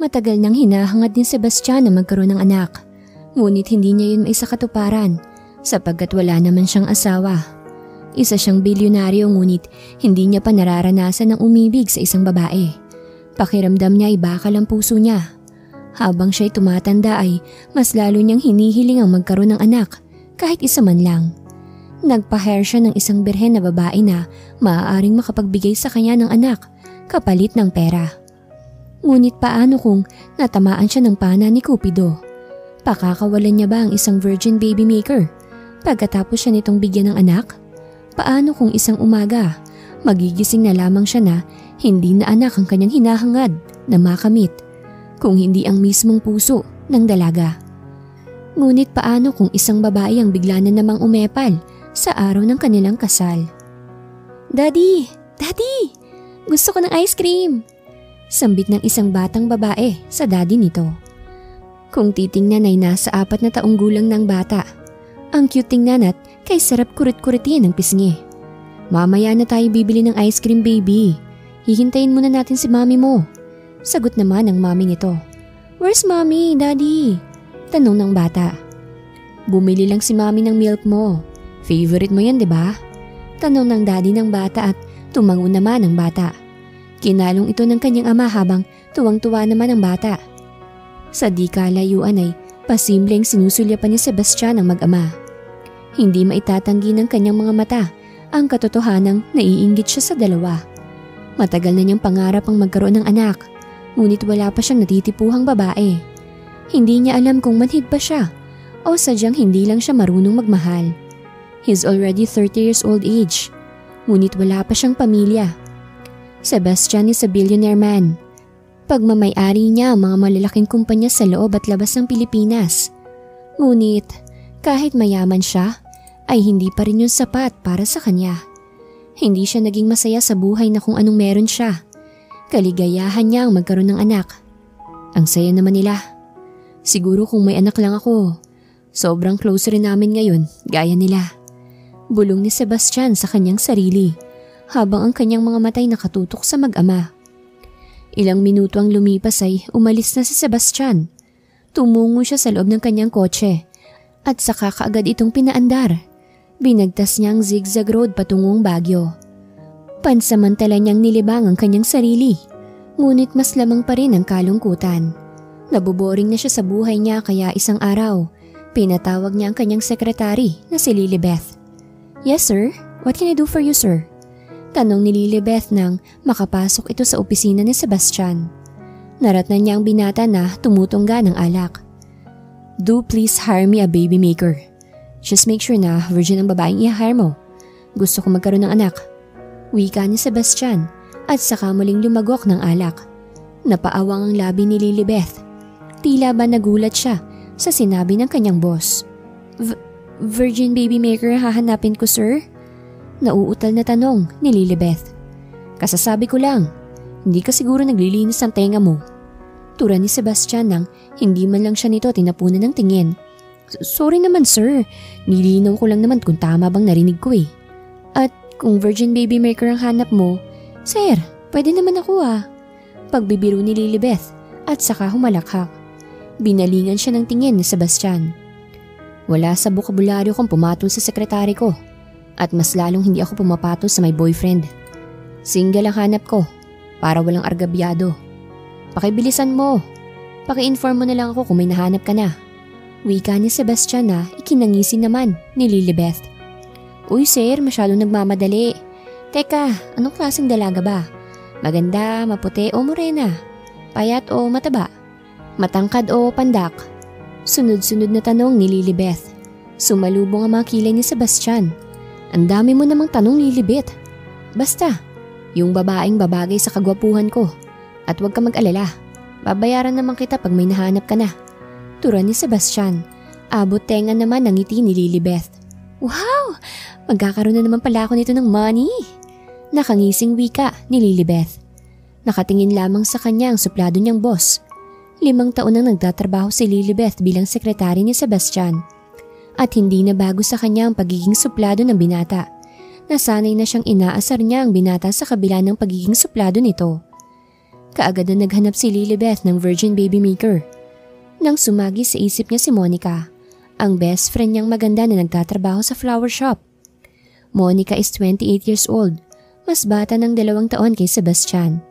Matagal nang hinahangad ni Sebastian na magkaroon ng anak. Ngunit hindi niya yun maisakatuparan sapagkat wala naman siyang asawa. Isa siyang bilyonaryo ngunit hindi niya pa nararanasan ng umibig sa isang babae. Pakiramdam niya ay bakal ang puso niya. Habang siya'y tumatanda ay mas lalo niyang hinihiling ang magkaroon ng anak kahit isa man lang. Nagpa-hire siya ng isang birhen na babae na maaaring makapagbigay sa kanya ng anak kapalit ng pera. Ngunit paano kung natamaan siya ng pana ni Cupido? Pakakawalan niya ba ang isang virgin baby maker pagkatapos siya nitong bigyan ng anak? Paano kung isang umaga magigising na lamang siya na hindi na anak ang kanyang hinahangad na makamit kung hindi ang mismong puso ng dalaga? Ngunit paano kung isang babae ang bigla na namang umepal sa araw ng kanilang kasal? Daddy! Daddy! Gusto ko ng ice cream! Sambit ng isang batang babae sa daddy nito. Kung titingnan ay nasa 4 na taong gulang ng bata. Ang cute tingnan at kay sarap kurit-kuritin ng pisngi. Mamaya na tayo bibili ng ice cream, baby. Hihintayin muna natin si mami mo. Sagot naman ng mami nito. Where's mommy, daddy? Tanong ng bata. Bumili lang si mami ng milk mo. Favorite mo yan, di ba? Tanong ng daddy ng bata at tumango naman ang bata. Kinalong ito ng kanyang ama habang tuwang-tuwa naman ang bata. Sa di kalayuan ay pasimpleng sinusulyapan ni Sebastian ang mag-ama. Hindi maitatanggi ng kanyang mga mata ang katotohanang naiinggit siya sa dalawa. Matagal na niyang pangarap ang magkaroon ng anak, ngunit wala pa siyang natitipuhang babae. Hindi niya alam kung manhid ba siya o sadyang hindi lang siya marunong magmahal. He's already 30 years old age, ngunit wala pa siyang pamilya. Sebastian is a billionaire man. Pagmamay-ari niya ang mga malalaking kumpanya sa loob at labas ng Pilipinas. Ngunit kahit mayaman siya, ay hindi pa rin yun sapat para sa kanya. Hindi siya naging masaya sa buhay na kung anong meron siya. Kaligayahan niya ang magkaroon ng anak. Ang saya naman nila. Siguro kung may anak lang ako, sobrang close rin namin ngayon, gaya nila. Bulong ni Sebastian sa kanyang sarili habang ang kanyang mga matay nakatutok sa mag-ama. Ilang minuto ang lumipas ay umalis na si Sebastian. Tumungo siya sa loob ng kanyang kotse at saka kaagad itong pinaandar. Binagtas niya ang zigzag road patungong Baguio. Pansamantala niyang nilibang ang kanyang sarili, ngunit mas lamang pa rin ang kalungkutan. Nabuboring na siya sa buhay niya kaya isang araw, pinatawag niya ang kanyang sekretary na si Lilibeth. Yes sir, what can I do for you sir? Tanong ni Lilibeth nang makapasok ito sa opisina ni Sebastian. Naratnan niya ang binata na tumutungga ng alak. Do please hire me a baby maker. Just make sure na virgin ang babaeng i-hire mo. Gusto ko magkaroon ng anak. Wika ni Sebastian at saka muling lumagok ng alak. Napaawang ang labi ni Lilibeth. Tila ba nagulat siya sa sinabi ng kanyang boss. Virgin baby maker hahanapin ko sir? Nauutal na tanong ni Lilibeth. Kasasabi ko lang, hindi ka siguro naglilinis ng tenga mo. Tura ni Sebastian nang hindi man lang siya nito tinapunan ng tingin. Sorry naman sir, nilinaw ko lang naman kung tama bang narinig ko eh. At kung virgin baby maker ang hanap mo, sir, pwede naman ako ah. Pagbibiro ni Lilibeth at saka humalakhak. Binalingan siya ng tingin ni Sebastian. Wala sa bokabularyo kong pumatol sa sekretary ko. At mas lalong hindi ako pumapatol sa my boyfriend. Single ang hanap ko, para walang argabyado. Pakibilisan mo. Paki-inform mo na lang ako kung may nahanap ka na. Wika ni Sebastian na ikinangisi naman ni Lilibeth. Uy sir, masyadong nagmamadali. Teka, anong klaseng dalaga ba? Maganda, maputi o morena? Payat o mataba? Matangkad o pandak? Sunod-sunod na tanong ni Lilibeth. Sumalubong ang mga kilay ni Sebastian. Ang dami mo namang tanong, Lilibeth. Basta, yung babaeng babagay sa kagwapuhan ko. At huwag ka mag-alala. Babayaran naman kita pag may nahanap ka na. Tura ni Sebastian. Abot tenga naman ang ngiti ni Lilibeth. Wow! Magkakaroon na naman pala ako nito ng money. Nakangising wika ni Lilibeth. Nakatingin lamang sa kanya ang suplado niyang boss. 5 taon nang nagtatrabaho si Lilibeth bilang sekretary ni Sebastian. At hindi na bago sa kanya ang pagiging suplado ng binata. Nasanay na siyang inaasar niya ang binata sa kabila ng pagiging suplado nito. Kaagad na naghanap si Lilibeth ng virgin baby maker. Nang sumagi sa isip niya si Monica, ang best friend niyang maganda na nagtatrabaho sa flower shop. Monica is 28 years old, mas bata ng 2 taon kay Sebastian.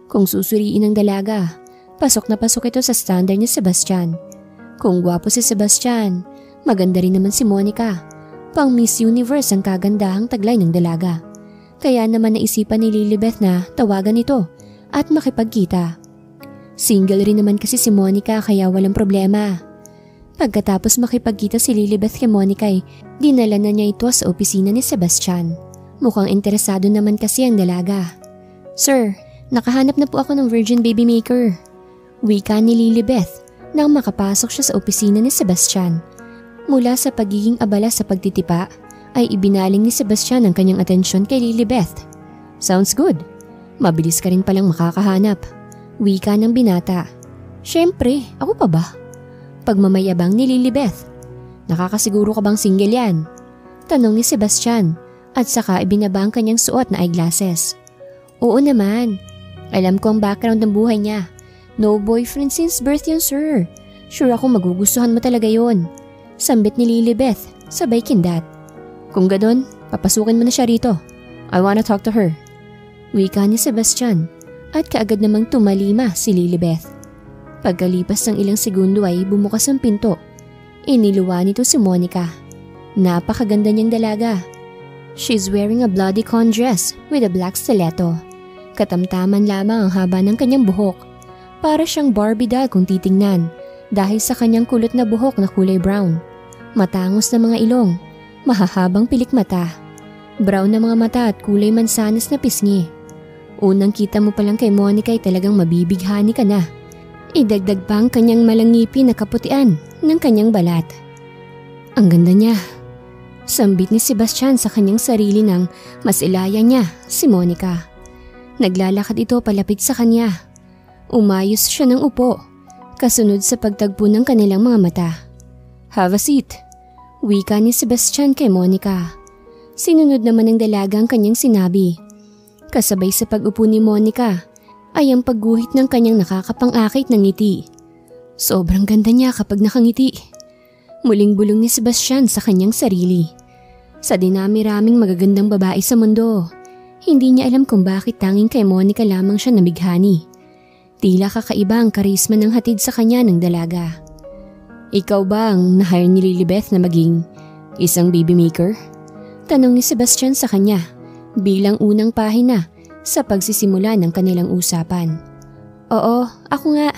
Kung susuriin ng dalaga, pasok na pasok ito sa standard ni Sebastian. Kung gwapo si Sebastian, maganda rin naman si Monica. Pang Miss Universe ang kagandahang taglay ng dalaga. Kaya naman naisipan ni Lilibeth na tawagan ito at makipagkita. Single rin naman kasi si Monica kaya walang problema. Pagkatapos makipagkita si Lilibeth kay Monica ay dinala na niya ito sa opisina ni Sebastian. Mukhang interesado naman kasi ang dalaga. "Sir, nakahanap na po ako ng virgin baby maker." Wika ni Lilibeth nang makapasok siya sa opisina ni Sebastian. Mula sa pagiging abala sa pagtitipa ay ibinaling ni Sebastian ang kanyang atensyon kay Lilibeth. "Sounds good. Mabilis ka rin palang makakahanap." Wika ng binata. "Siyempre, ako pa ba?" Pagmamayabang ni Lilibeth. "Nakakasiguro ka bang single yan?" Tanong ni Sebastian at saka ibinaba ang kanyang suot na eyeglasses. "Oo naman. Alam ko ang background ng buhay niya. No boyfriend since birth yun, sir. Sure ako magugustuhan mo talaga yun." Sambit ni Lilibeth, sabay kindat. "Kung ganon, papasukin mo na siya rito. I wanna talk to her." Wika ni Sebastian at kaagad namang tumalima si Lilibeth. Pagkalipas ng ilang segundo ay bumukas ang pinto. Iniluwa nito si Monica. Napakaganda niyang dalaga. She's wearing a bloody con dress with a black stiletto. Katamtaman lamang ang haba ng kanyang buhok. Para siyang Barbie doll kung titingnan dahil sa kanyang kulot na buhok na kulay brown. Matangos na mga ilong, mahahabang pilik mata. Brown na mga mata at kulay mansanas na pisngi. Unang kita mo pa lang kay Monica ay talagang mabibighani ka na. Idagdag pa ang kanyang malangipin na kaputian ng kanyang balat. "Ang ganda niya." Sambit ni Sebastian sa kanyang sarili nang masilaya niya si Monica. Naglalakad ito palapit sa kanya. Umayos siya ng upo, kasunod sa pagtagpo ng kanilang mga mata. "Have a seat." Wika ni Sebastian kay Monica. Sinunod naman ng dalaga ang kanyang sinabi. Kasabay sa pag-upo ni Monica ay ang pagguhit ng kanyang nakakapang-akit ng ngiti. Sobrang ganda niya kapag nakangiti. Muling bulong ni Sebastian sa kanyang sarili. Sa dinami-raming magagandang babae sa mundo, hindi niya alam kung bakit tanging kay Monica lamang siya nabighani. Tila kakaiba ang karisma ng hatid sa kanya ng dalaga. "Ikaw ba ang na-hire ni Lilibeth na maging isang baby maker?" Tanong ni Sebastian sa kanya bilang unang pahina sa pagsisimula ng kanilang usapan. "Oo, ako nga."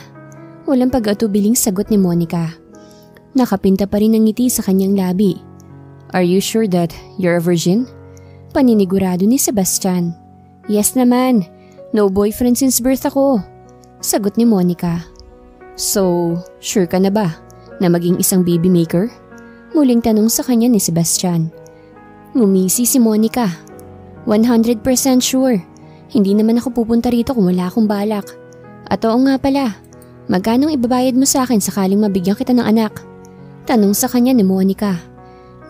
Walang pag-atubiling sagot ni Monica. Nakapinta pa rin ang ngiti sa kanyang labi. "Are you sure that you're a virgin?" Paninigurado ni Sebastian. "Yes naman. No boyfriend since birth ako." Sagot ni Monica. "So, sure ka na ba na maging isang baby maker?" Muling tanong sa kanya ni Sebastian. Ngumisi si Monica. 100% sure. Hindi naman ako pupunta rito kung wala akong balak. At oo nga pala, magkano ibabayad mo sa akin sakaling mabigyan kita ng anak? Tanong sa kanya ni Monica.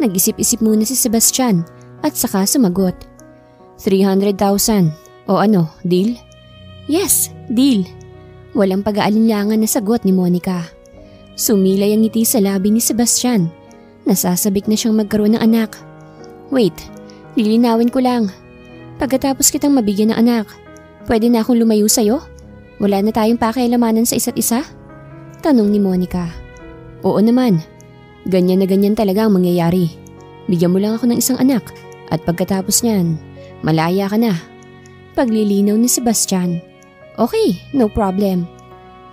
Nag-isip-isip muna si Sebastian at saka sumagot. 300,000. O ano, deal? Yes, deal. Walang pag-aalinlangan na sagot ni Monica. Sumilay ang ngiti sa labi ni Sebastian. Nasasabik na siyang magkaroon ng anak. Wait, lilinawin ko lang. Pagkatapos kitang mabigyan ng anak, pwede na akong lumayo sa'yo? Wala na tayong pakialamanan sa isa't isa? Tanong ni Monica. Oo naman. Ganyan na ganyan talaga ang mangyayari. Bigyan mo lang ako ng isang anak at pagkatapos niyan, malaya ka na. Paglilinaw ni Sebastian. Okay, no problem.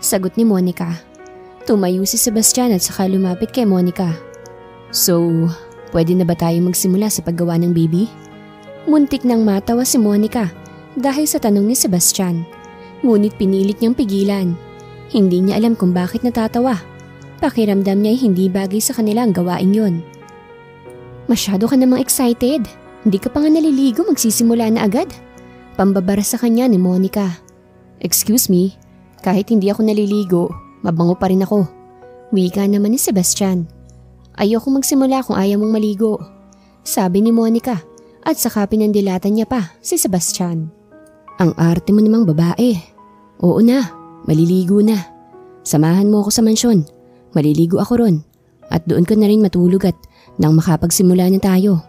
Sagot ni Monica. Tumayo si Sebastian at saka lumapit kay Monica. So, pwede na ba tayo magsimula sa paggawa ng baby? Muntik nang matawa si Monica dahil sa tanong ni Sebastian. Ngunit pinilit niyang pigilan. Hindi niya alam kung bakit natatawa. Pakiramdam niya ay hindi bagay sa kanila ang gawain yon. Masyado ka namang excited. Hindi ka pa nga naliligo, magsisimula na agad. Pambabara sa kanya ni Monica. Excuse me, kahit hindi ako naliligo, mabango pa rin ako. Wika naman ni Sebastian. Ayoko magsimula kung ayaw mong maligo. Sabi ni Monica at saka pinandilatan niya pa si Sebastian. Ang arte mo namang babae. Oo na, maliligo na. Samahan mo ako sa mansyon. Maliligo ako ron. At doon ka na rin matulog at nang makapagsimula na tayo.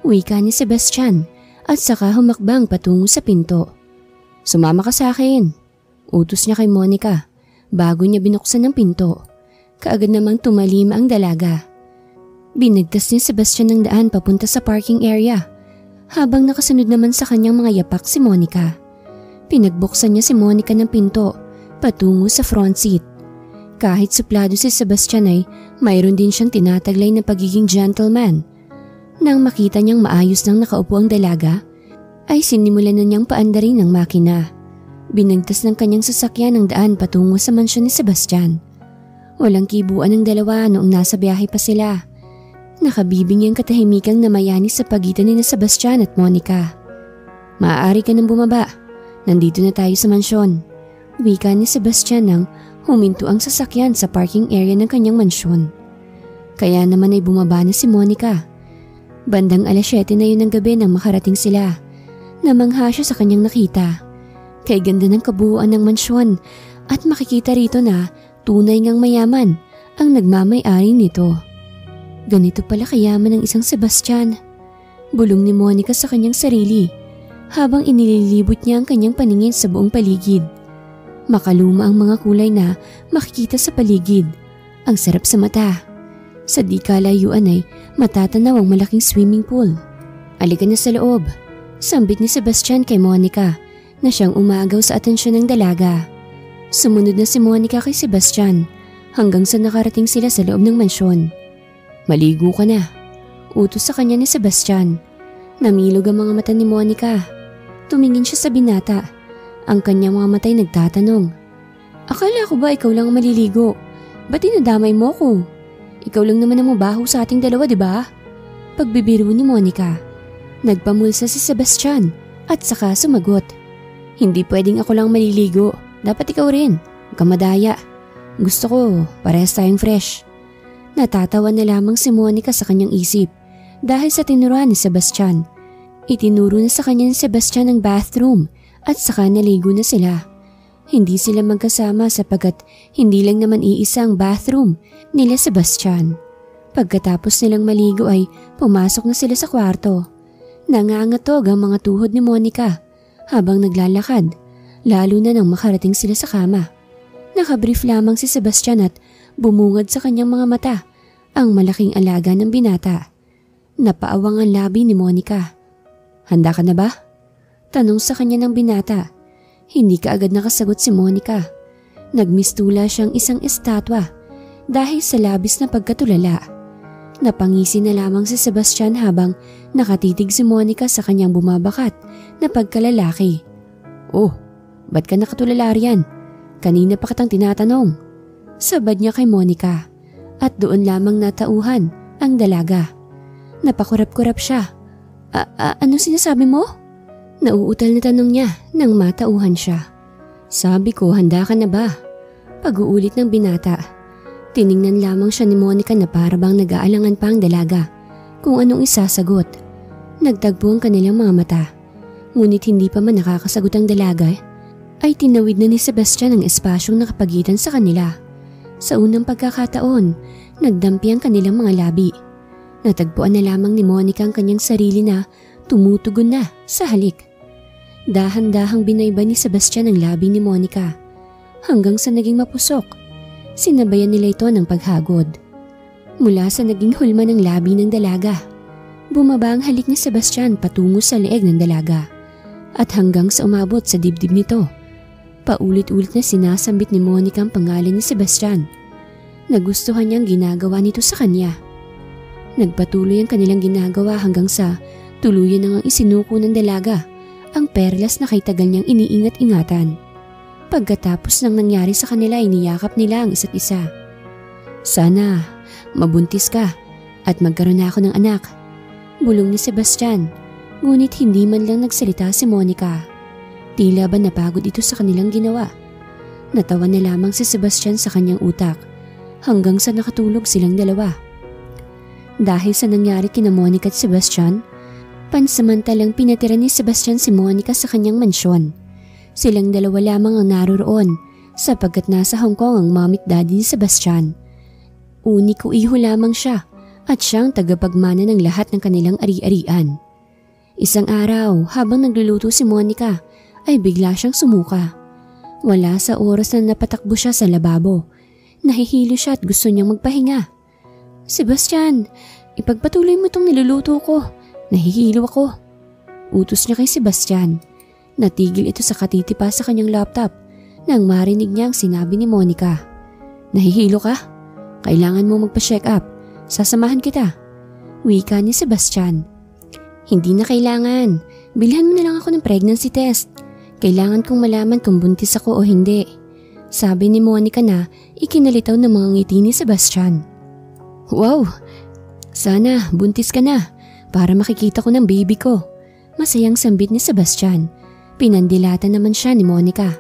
Wika ni Sebastian at saka humakbang patungo sa pinto. Sumama ka sa akin. Utos niya kay Monica bago niya binuksan ang pinto. Kaagad namang tumalim ang dalaga. Binigkas ni Sebastian ng daan papunta sa parking area habang nakasunod naman sa kanyang mga yapak si Monica. Pinagbuksan niya si Monica ng pinto patungo sa front seat. Kahit suplado si Sebastian ay mayroon din siyang tinataglay na pagiging gentleman. Nang makita niyang maayos nang nakaupo ang dalaga, ay sinimulan na niyang paandarin ng makina. Binagtas ng kanyang sasakyan ang daan patungo sa mansyon ni Sebastian. Walang kibuan ng dalawa noong nasa biyahe pa sila. Nakabibing ang katahimikang namayani sa pagitan ni Sebastian at Monica. Maaari ka nang bumaba. Nandito na tayo sa mansyon. Wika ni Sebastian nang huminto ang sasakyan sa parking area ng kanyang mansyon. Kaya naman ay bumaba na si Monica. Bandang 7:00 na yun ng gabi nang makarating sila. Namangha siya sa kanyang nakita. Kay ganda ng kabuuan ng mansyon at makikita rito na tunay ngang mayaman ang nagmamay-ari nito. Ganito pala kayaman ng isang Sebastian. Bulong ni Monica sa kanyang sarili habang inililibot niya ang kanyang paningin sa buong paligid. Makaluma ang mga kulay na makikita sa paligid. Ang sarap sa mata. Sa di kalayuan ay matatanaw ang malaking swimming pool. Alika na sa loob. Sambit ni Sebastian kay Monica na siyang umagaw sa atensyon ng dalaga. Sumunod na si Monica kay Sebastian hanggang sa nakarating sila sa loob ng mansyon. Maligo ka na. Utos sa kanya ni Sebastian. Namilog ang mga mata ni Monica. Tumingin siya sa binata. Ang kanyang mga matay nagtatanong. Akala ko ba ikaw lang ang maliligo? Ba't dinadamay mo ko? Ikaw lang naman ang mabaho sa ating dalawa, di ba? Pagbibiro ni Monica. Nagpamulsa si Sebastian at saka sumagot. Hindi pwedeng ako lang maliligo. Dapat ikaw rin. Huwag kang madaya. Gusto ko, parehas tayong fresh. Natatawa na lamang si Monica sa kanyang isip dahil sa tinuruan ni Sebastian. Itinuro na sa kanya ni Sebastian ang bathroom at saka naligo na sila. Hindi sila magkasama sapagkat hindi lang naman iisa ang bathroom nila Sebastian. Pagkatapos nilang maligo ay pumasok na sila sa kwarto. Nangangatog ang mga tuhod ni Monica habang naglalakad, lalo na nang makarating sila sa kama. Nakabrief lamang si Sebastian at bumungad sa kanyang mga mata ang malaking alaga ng binata. Napaawang ang labi ni Monica. Handa ka na ba? Tanong sa kanya ng binata. Hindi kaagad nakasagot si Monica. Nagmistula siyang isang estatwa dahil sa labis na pagkatulala. Napangisi na lamang si Sebastian habang nakatitig si Monica sa kanyang bumabakat na pagkalalaki. Oh, ba't ka nakatulala riyan? Kanina pa kitang tinatanong. Sabad niya kay Monica at doon lamang natauhan ang dalaga. Napakurap-kurap siya. Ano sinasabi mo? Nauutal na tanong niya nang matauhan siya. Sabi ko, handa ka na ba? Pag-uulit ng binata. Tiningnan lamang siya ni Monica na para bang nag-aalangan pa ang dalaga kung anong isasagot. Nagtagpo ang kanilang mga mata. Ngunit hindi pa man nakakasagot ang dalaga ay tinawid na ni Sebastian ang espasyong nakapagitan sa kanila. Sa unang pagkakataon, nagdampi ang kanilang mga labi. Natagpuan na lamang ni Monica ang kanyang sarili na tumutugon na sa halik. Dahan-dahang binayba ni Sebastian ang labi ni Monica hanggang sa naging mapusok. Sinabayan nila ito ng paghagod. Mula sa naging hulma ng labi ng dalaga, bumaba ang halik ni Sebastian patungo sa leeg ng dalaga at hanggang sa umabot sa dibdib nito. Paulit-ulit na sinasambit ni Monica ang pangalan ni Sebastian. Nagustuhan niyang ginagawa nito sa kanya. Nagpatuloy ang kanilang ginagawa hanggang sa tuluyan nang isinuko ng dalaga ang perlas na kay tagal niyang iniingat-ingatan. Pagkatapos ng nangyari sa kanila ay niyakap nila ang isa't isa. Sana mabuntis ka at magkaroon na ako ng anak, bulong ni Sebastian, ngunit hindi man lang nagsalita si Monica. Tila ba napagod ito sa kanilang ginawa. Natawa na lamang si Sebastian sa kanyang utak hanggang sa nakatulog silang dalawa. Dahil sa nangyari kina Monica at Sebastian, pansamantalang pinatira ni Sebastian si Monica sa kanyang mansyon. Silang dalawa lamang ang naroroon sapagkat nasa Hong Kong ang mommy at daddy ni Sebastian. Uniko iho lamang siya at siyang tagapagmana ng lahat ng kanilang ari-arian. Isang araw habang nagluluto si Monica ay bigla siyang sumuka. Wala sa oras na napatakbo siya sa lababo. Nahihilo siya at gusto niyang magpahinga. Sebastian, ipagpatuloy mo itong niluluto ko. Nahihilo ako. Utos niya kay Sebastian. Natigil ito sa katitipa sa kanyang laptop nang marinig niya ang sinabi ni Monica. Nahihilo ka? Kailangan mo magpa-check up. Sasamahan kita. Wika ni Sebastian. Hindi na kailangan. Bilhan mo na lang ako ng pregnancy test. Kailangan kong malaman kung buntis ako o hindi. Sabi ni Monica na ikinalitaw ng mga ngiti ni Sebastian. Wow! Sana buntis ka na para makikita ko ng baby ko. Masayang sambit ni Sebastian. Pinandilatan naman siya ni Monica.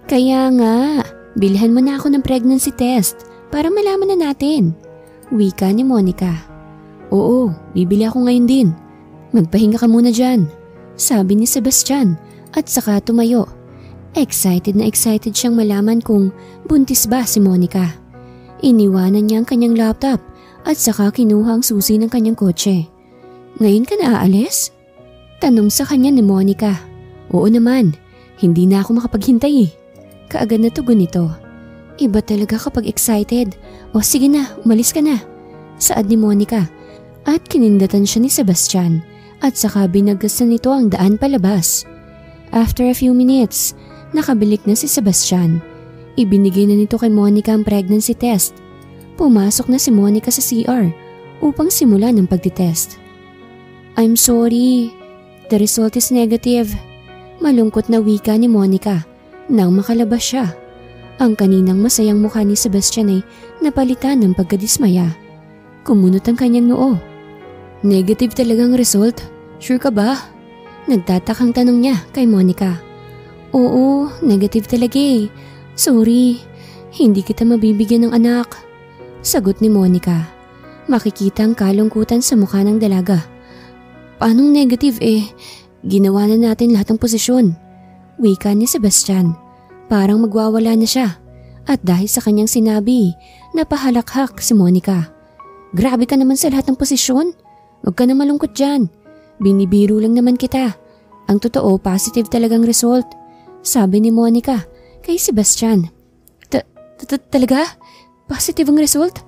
Kaya nga, bilhan mo na ako ng pregnancy test para malaman na natin. Wika ni Monica. Oo, bibili ako ngayon din. Magpahinga ka muna dyan. Sabi ni Sebastian at saka tumayo. Excited na excited siyang malaman kung buntis ba si Monica. Iniwanan niya ang kanyang laptop at saka kinuha ang susi ng kanyang kotse. Ngayon ka na aalis? Tanong sa kanya ni Monica. Oo naman, hindi na ako makapaghintay eh. Kaagad na tugon nito. Iba talaga kapag excited. O sige na, umalis ka na. Saad ni Monica. At kinindatan siya ni Sebastian at saka binagasan nito ang daan palabas. After a few minutes, nakabalik na si Sebastian. Ibinigay na nito kay Monica ang pregnancy test. Pumasok na si Monica sa CR upang simulan ang pagtitest. I'm sorry, the result is negative. Malungkot na wika ni Monica nang makalabas siya. Ang kaninang masayang mukha ni Sebastian ay napalitan ng pagkadismaya. Kumunot ang kanyang noo. Negative talagang result? Sure ka ba? Nagtatakang tanong niya kay Monica. Oo, negative talaga eh. Sorry, hindi kita mabibigyan ng anak. Sagot ni Monica. Makikita ang kalungkutan sa mukha ng dalaga. Paanong negative eh? Ginawa na natin lahat ng posisyon. Wika ni Sebastian. Parang magwawala na siya. At dahil sa kanyang sinabi, napahalakhak si Monica. Grabe ka naman sa lahat ng posisyon. Huwag ka na malungkot dyan. Binibiro lang naman kita. Ang totoo, positive talagang result. Sabi ni Monica kay Sebastian. Talaga? Positive ang result?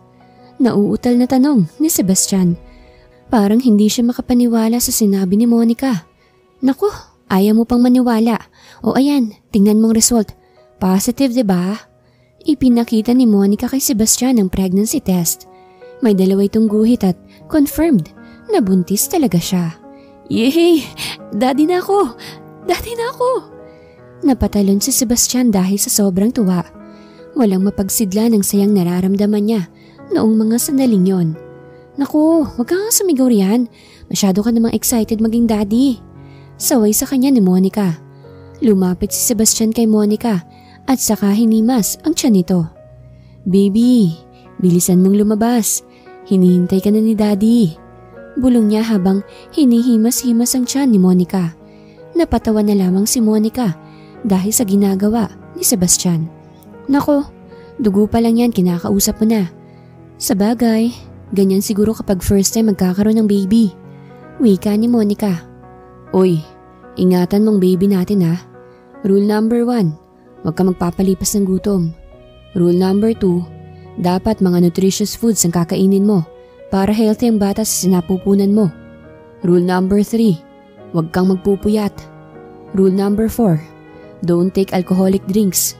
Nauutal na tanong ni Sebastian. Parang hindi siya makapaniwala sa sinabi ni Monica. Naku, ayaw mo pang maniwala. O ayan, tingnan mong result. Positive, diba? Ipinakita ni Monica kay Sebastian ang pregnancy test. May dalawa itong guhit at confirmed na buntis talaga siya. Yay! Daddy na ako! Daddy na ako! Napatalon si Sebastian dahil sa sobrang tuwa. Walang mapagsidla ng sayang nararamdaman niya noong mga sandaling yon. Naku, wag kang sumigaw riyan. Masyado ka namang excited maging daddy. Saway sa kanya ni Monica. Lumapit si Sebastian kay Monica at saka hinimas ang tiyan nito. Baby, bilisan mong lumabas. Hinihintay ka na ni daddy. Bulong niya habang hinihimas-himas ang tiyan ni Monica. Napatawa na lamang si Monica dahil sa ginagawa ni Sebastian. Nako, dugo pa lang yan, kinakausap mo na. Sabagay, ganyan siguro kapag first time magkakaroon ng baby. Wika ni Monica. Oy, ingatan mong baby natin ha. Rule number 1, huwag ka magpapalipas ng gutom. Rule number 2, dapat mga nutritious foods ang kakainin mo para healthy ang bata sa sinapupunan mo. Rule number 3, huwag kang magpupuyat. Rule number 4, don't take alcoholic drinks.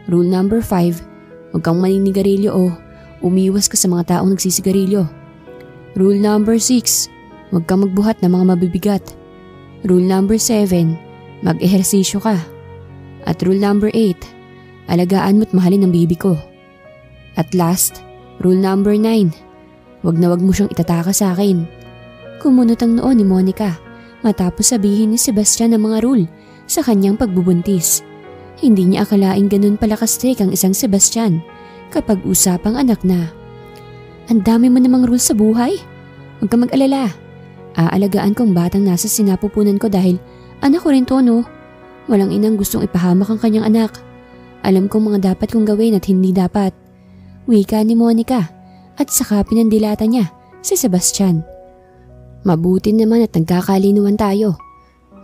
Rule number 5, huwag kang maninigarilyo o umiwas ka sa mga taong nagsisigarilyo. Rule number 6, huwag kang magbuhat ng mga mabibigat. Rule number 7, mag-ehersisyo ka. At rule number 8, alagaan mo't mahalin ang baby ko. At last, rule number 9, wag na wag mo siyang itataka sa akin. Kumunot ang noo ni Monica matapos sabihin ni Sebastian ang mga rule sa kanyang pagbubuntis. Hindi niya akalaing ganun pala ka-strict ang isang Sebastian kapag usapang anak na. Ang dami mo namang rules sa buhay. Huwag kang mag-alala. Aalagaan kong batang nasa sinapupunan ko dahil anak ko rin to, no? Walang inang gustong ipahamak ang kanyang anak. Alam kong mga dapat kong gawin at hindi dapat. Wika ni Monica at saka pinandilata niya si Sebastian. Mabuti naman at nagkakalinuan tayo.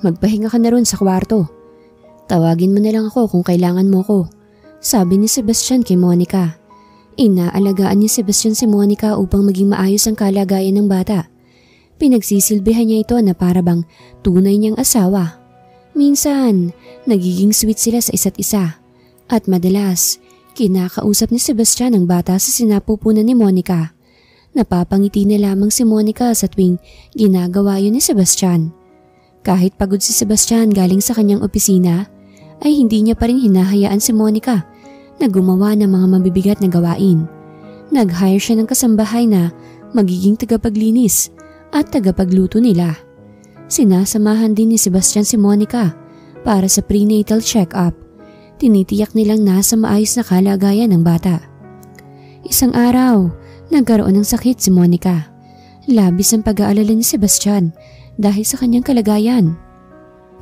Magpahinga ka na ron sa kwarto. Tawagin mo na lang ako kung kailangan mo ko, sabi ni Sebastian kay Monica. Inaalagaan ni Sebastian si Monica upang maging maayos ang kalagayan ng bata. Pinagsisilbihan niya ito na parabang tunay niyang asawa. Minsan, nagiging sweet sila sa isa't isa. At madalas, kinakausap ni Sebastian ang bata sa sinapupunan ni Monica. Napapangiti na lamang si Monica sa tuwing ginagawa yun ni Sebastian. Kahit pagod si Sebastian galing sa kanyang opisina, ay hindi niya pa rin hinahayaan si Monica na gumawa ng mga mabibigat na gawain. Nag-hire siya ng kasambahay na magiging tagapaglinis at tagapagluto nila. Sinasamahan din ni Sebastian si Monica para sa prenatal check-up. Tinitiyak nilang nasa maayos na kalagayan ng bata. Isang araw, nagkaroon ng sakit si Monica. Labis ang pag-aalala ni Sebastian dahil sa kanyang kalagayan.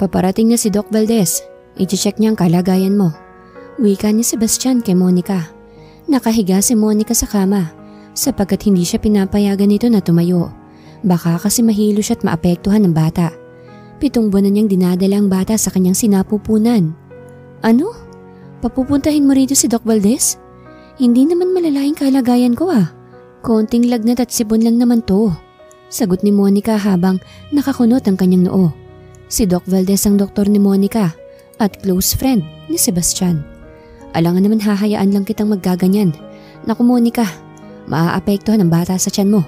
Paparating na si Doc Valdez. I-check niya ang kalagayan mo, wika ni Sebastian kay Monica. Nakahiga si Monica sa kama sapagkat hindi siya pinapayagan nito na tumayo. Baka kasi mahilo siya at maapektuhan ng bata. 7 buwan na niyang dinadala ang bata sa kanyang sinapupunan. Ano? Papupuntahin mo rito si Doc Valdez? Hindi naman malalaking kalagayan ko ah. Konting lagnat at sipon lang naman to, sagot ni Monica habang nakakunot ang kanyang noo. Si Doc Valdez ang doktor ni Monica at close friend ni Sebastian. Alangan naman hahayaan lang kitang maggaganyan. Naku Monica, maaapektuhan ang bata sa tiyan mo.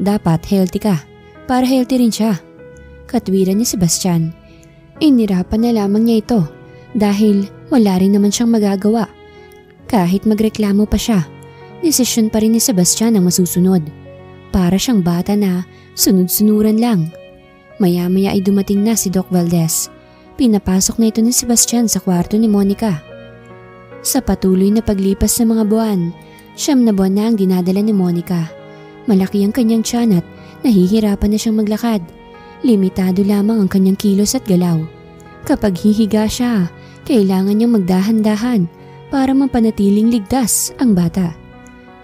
Dapat healthy ka para healthy rin siya, katwiran ni Sebastian. Inirapan na lamang niya ito dahil wala rin naman siyang magagawa. Kahit magreklamo pa siya, desisyon pa rin ni Sebastian ang masusunod. Para siyang bata na sunod-sunuran lang. Maya-maya ay dumating na si Doc Valdez. Pinapasok na ito ni Sebastian sa kwarto ni Monica. Sa patuloy na paglipas ng mga buwan, 9 na buwan na ang dinadala ni Monica. Malaki ang kanyang tiyan at nahihirapan na siyang maglakad. Limitado lamang ang kanyang kilos at galaw. Kapag hihiga siya, kailangan niyang magdahan-dahan para mapanatiling ligtas ang bata.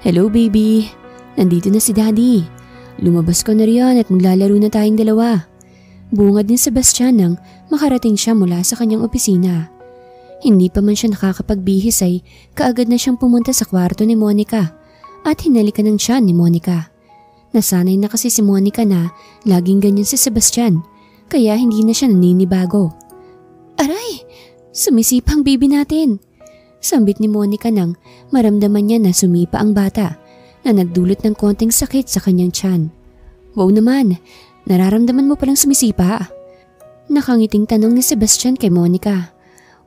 Hello baby, nandito na si Daddy. Lumabas ko na riyan at maglalaro na tayong dalawa. Bungad ni Sebastian nang makarating siya mula sa kanyang opisina. Hindi pa man siya nakakapagbihis ay kaagad na siyang pumunta sa kwarto ni Monica at hinalikan ng tiyan ni Monica. Nasanay na kasi si Monica na laging ganyan si Sebastian kaya hindi na siya naninibago. Aray! Sumisipa ang baby natin, sambit ni Monica nang maramdaman niya na sumipa ang bata na nagdulot ng konting sakit sa kanyang tiyan. Wow naman, nararamdaman mo palang sumisipa? Nakangiting tanong ni Sebastian kay Monica.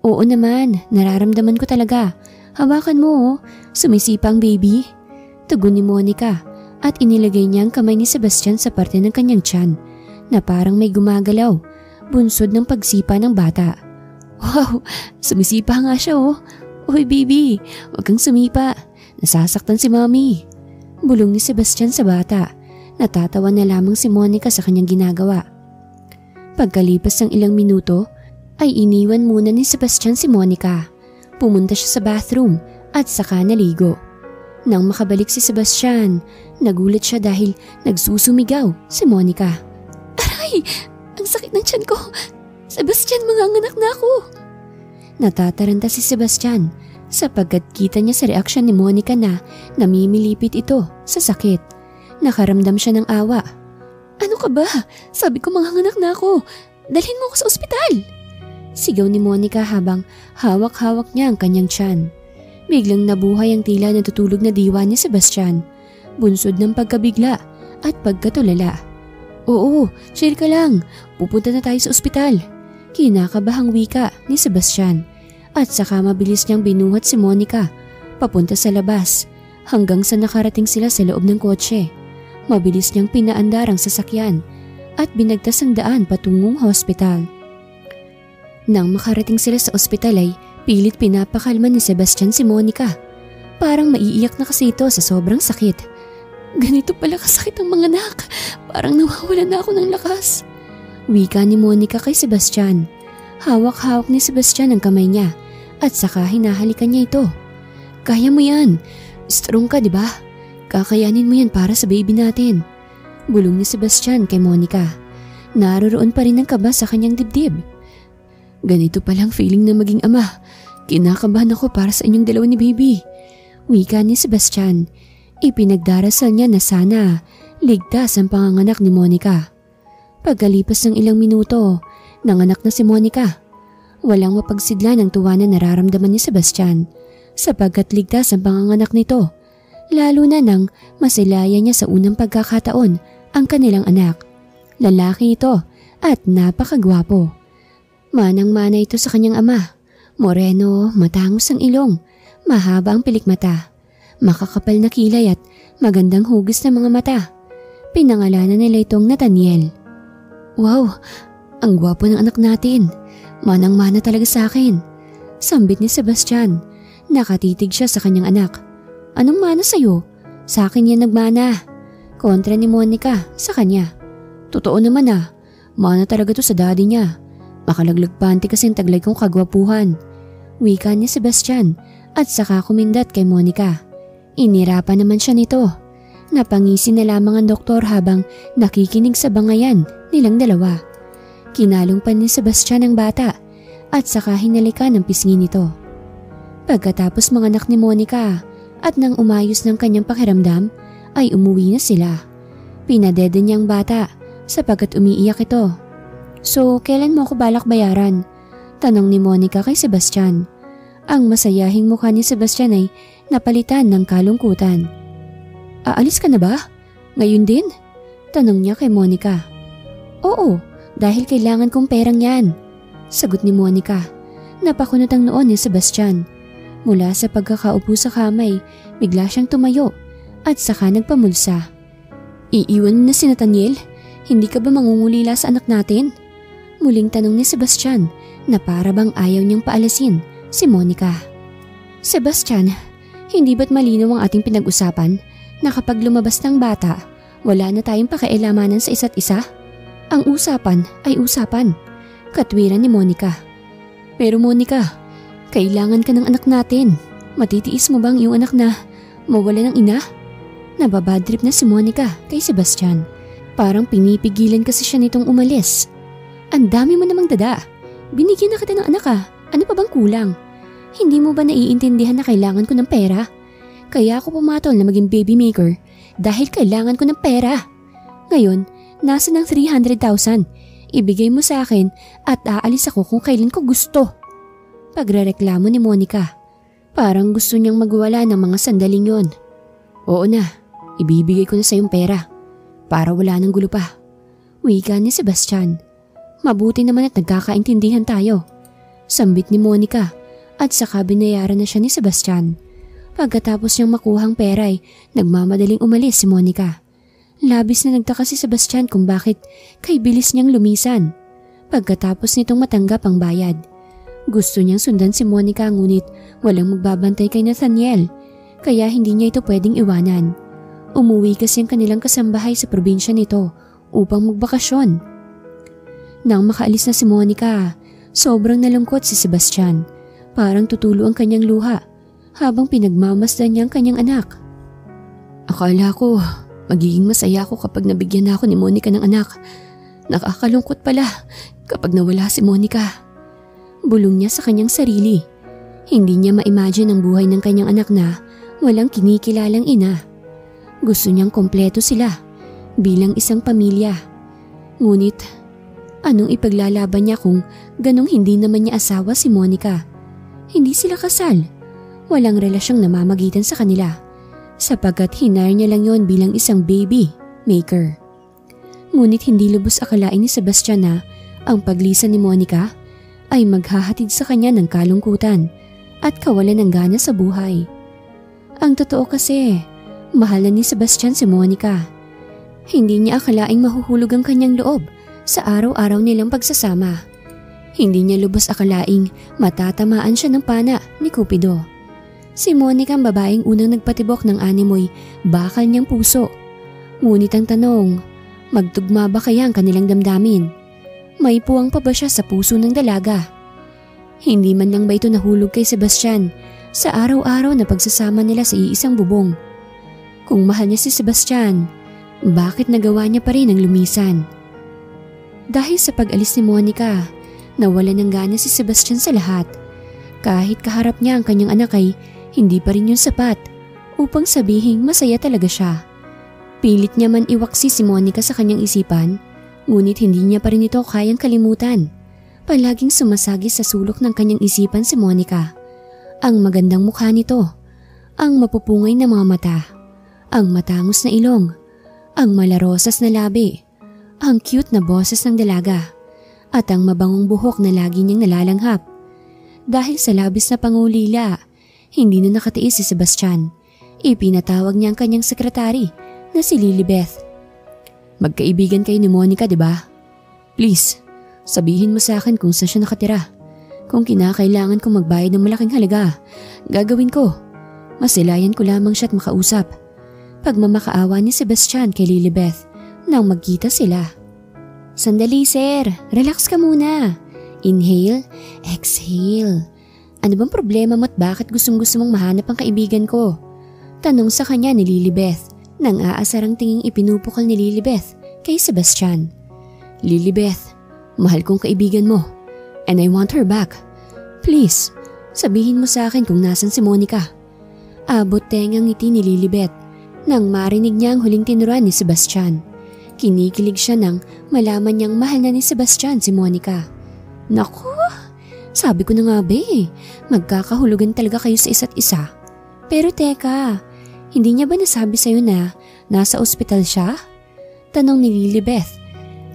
Oo naman, nararamdaman ko talaga. Hawakan mo oh, sumisipa ang baby. Tugon ni Monica at inilagay niya ang kamay ni Sebastian sa parte ng kanyang tiyan na parang may gumagalaw, bunsod ng pagsipa ng bata. Wow, sumisipa nga siya oh. Uy baby, huwag kang sumipa. Nasasaktan si Mommy. Bulong ni Sebastian sa bata. Natatawa na lamang si Monica sa kanyang ginagawa. Pagkalipas ng ilang minuto, ay iniwan muna ni Sebastian si Monica. Pumunta siya sa bathroom at saka naligo. Nang makabalik si Sebastian, nagulat siya dahil nagsusumigaw si Monica. Aray! Ang sakit ng tiyan ko! Sebastian, manganganak na ako! Natataranta si Sebastian sapagkat kita niya sa reaksyon ni Monica na namimilipit ito sa sakit. Nakaramdam siya ng awa. Ano ka ba? Sabi ko manganganak na ako. Dalhin mo ako sa ospital! Sigaw ni Monica habang hawak-hawak niya ang kanyang tiyan. Biglang nabuhay ang tila natutulog na diwa ni Sebastian, bunsod ng pagkabigla at pagkatulala. Oo, chill ka lang. Pupunta na tayo sa ospital. Kinakabahang wika ni Sebastian at saka mabilis niyang binuhat si Monica papunta sa labas hanggang sa nakarating sila sa loob ng kotse. Mabilis niyang pinaandar ang sasakyan at binagtas ang daan patungong hospital. Nang makarating sila sa ospital ay pilit pinapakalma ni Sebastian si Monica. Parang maiiyak na kasi ito sa sobrang sakit. Ganito pala kasakit ang mga anak. Parang nawawalan na ako ng lakas. Wika ni Monica kay Sebastian Hawak-hawak ni Sebastian ang kamay niya at saka hinahalikan niya ito. Kaya mo yan. Strong ka, di ba? Kakayanin mo yan para sa baby natin. Bulong ni Sebastian kay Monica. Naroroon pa rin ang kaba sa kanyang dibdib. Ganito palang feeling na maging ama. Kinakabahan ako para sa inyong dalawa ni baby. Wika ni Sebastian. Ipinagdarasal niya na sana ligtas ang panganganak ni Monica. Pagkalipas ng ilang minuto, nanganak na si Monica. Walang mapagsidla ng tuwa na nararamdaman ni Sebastian sapagkat ligtas ang panganganak nito. Lalo na nang masilaya niya sa unang pagkakataon ang kanilang anak. Lalaki ito at napakagwapo. Manang-mana ito sa kanyang ama. Moreno, matangos ang ilong, mahaba ang pilikmata, makakapal na kilay at magandang hugis ng mga mata. Pinangalanan nila itong Nathaniel. Wow, ang gwapo ng anak natin. Manang-mana talaga sa akin. Sambit ni Sebastian. Nakatitig siya sa kanyang anak. Anong mana sa'yo? Sa akin yan nagmana. Kontra ni Monica sa kanya. Totoo naman mana talaga to sa daddy niya. Makalaglag panty kasi ang taglay kong kagwapuhan. Wika ni Sebastian at saka kumindat kay Monica. Inirapan naman siya nito. Napangisi na lamang ang doktor habang nakikinig sa bangayan nilang dalawa. Kinalong pa ni Sebastian ang bata at saka hinalikan ang pisngi nito. Pagkatapos manganak ni Monica at nang umayos ng kanyang pakiramdam ay umuwi na sila. Pinadede niyang bata sapagkat umiiyak ito. So, kailan mo ako balak bayaran? Tanong ni Monica kay Sebastian. Ang masayahing mukha ni Sebastian ay napalitan ng kalungkutan. Aalis ka na ba? Ngayon din? Tanong niya kay Monica. Oo, dahil kailangan kong perang yan. Sagot ni Monica. Napakunot ang noon ni Sebastian. Mula sa pagkakaupo sa kamay, bigla siyang tumayo at saka nagpamulsa. Iiwan mo na si Nathaniel? Hindi ka ba mangungulila sa anak natin? Muling tanong ni Sebastian na para bang ayaw niyang paalasin si Monica. Sebastian, hindi ba't malinaw ang ating pinag-usapan na kapag lumabas ng bata, wala na tayong pakialamanan sa isa't isa? Ang usapan ay usapan, katwiran ni Monica. Pero Monica, kailangan ka ng anak natin. Matitiis mo bang iyong anak na mawala ng ina? Nababadtrip na si Monica kay Sebastian. Parang pinipigilan kasi siya nitong umalis. Ang dami mo namang dada. Binigyan na kita ng anak Ano pa bang kulang? Hindi mo ba naiintindihan na kailangan ko ng pera? Kaya ako pumatol na maging baby maker dahil kailangan ko ng pera. Ngayon, nasa ng 300,000. Ibigay mo sa akin at aalis ako kung kailan ko gusto. Pagrereklamo ni Monica. Parang gusto niyang magwala ng mga sandaling yon. Oo na, ibibigay ko na sa iyong pera para wala nang gulo pa. Wika ni Sebastian. Mabuti naman at nagkakaintindihan tayo. Sambit ni Monica at saka binayaran na siya ni Sebastian. Pagkatapos niyang makuhang pera ay nagmamadaling umalis si Monica. Labis na nagtaka si Sebastian kung bakit kay bilis niyang lumisan. Pagkatapos nitong matanggap ang bayad. Gusto niyang sundan si Monica ngunit walang magbabantay kay Nathaniel kaya hindi niya ito pwedeng iwanan. Umuwi kasi ang kanilang kasambahay sa probinsya nito upang magbakasyon. Nang makaalis na si Monica, sobrang nalungkot si Sebastian. Parang tutulo ang kanyang luha habang pinagmamasdan niya ang kanyang anak. Akala ko magiging masaya ako kapag nabigyan na ako ni Monica ng anak. Nakakalungkot pala kapag nawala si Monica. Bulong niya sa kanyang sarili. Hindi niya ma-imagine ang buhay ng kanyang anak na walang kinikilalang ina. Gusto niyang kompleto sila bilang isang pamilya. Ngunit, anong ipaglalaban niya kung ganong hindi naman niya asawa si Monica? Hindi sila kasal. Walang relasyong namamagitan sa kanila sapagkat hinire niya lang yon bilang isang baby maker. Ngunit hindi lubos akalain ni Sebastian na ang paglisan ni Monica ay maghahatid sa kanya ng kalungkutan at kawalan ng gana sa buhay. Ang totoo kasi, mahal na ni Sebastian si Monica. Hindi niya akalaing mahuhulog ang kanyang loob sa araw-araw nilang pagsasama. Hindi niya lubos akalaing matatamaan siya ng pana ni Cupido. Si Monica ang babaeng unang nagpatibok ng animoy bakal niyang puso. Ngunit ang tanong, magtugma ba kaya ang kanilang damdamin? May puwang pa ba siya sa puso ng dalaga? Hindi man lang ba ito nahulog kay Sebastian sa araw-araw na pagsasama nila sa iisang bubong? Kung mahal niya si Sebastian, bakit nagawa niya pa rin ang lumisan? Dahil sa pag-alis ni Monica, nawala ng gana si Sebastian sa lahat. Kahit kaharap niya ang kanyang anak ay hindi pa rin yun sapat upang sabihing masaya talaga siya. Pilit niya man iwaksi si Monica sa kanyang isipan, ngunit hindi niya pa rin ito kayang kalimutan. Palaging sumasagi sa sulok ng kanyang isipan si Monica. Ang magandang mukha nito, ang mapupungay na mga mata, ang matangos na ilong, ang malarosas na labi, ang cute na boses ng dalaga, at ang mabangong buhok na lagi niyang nalalanghap. Dahil sa labis na pangulila, hindi na nakatiis si Sebastian. Ipinatawag niya ang kanyang sekretary na si Lilibeth. Magkaibigan kayo ni Monica, di ba? Please, sabihin mo sa akin kung saan siya nakatira. Kung kinakailangan kong magbayad ng malaking halaga, gagawin ko. Masilayan ko lamang siya at makausap. Pagmamakaawa ni Sebastian kay Lilibeth nang magkita sila. Sandali sir, relax ka muna. Inhale, exhale. Ano bang problema mo at bakit gustong-gusto mong mahanap ang kaibigan ko? Tanong sa kanya ni Lilibeth nang aasarang tinging ipinupukol ni Lilibeth kay Sebastian. Lilibeth, mahal kong kaibigan mo and I want her back. Please, sabihin mo sa akin kung nasan si Monica. Abot tengang ngiti ni Lilibeth nang marinig niya ang huling tinuruan ni Sebastian. Kinikilig siya nang malaman niyang mahal na ni Sebastian si Monica. Naku, sabi ko na nga magkakahulugan talaga kayo sa isa't isa. Pero teka, hindi niya ba nasabi sa'yo na nasa ospital siya? Tanong ni Lilibeth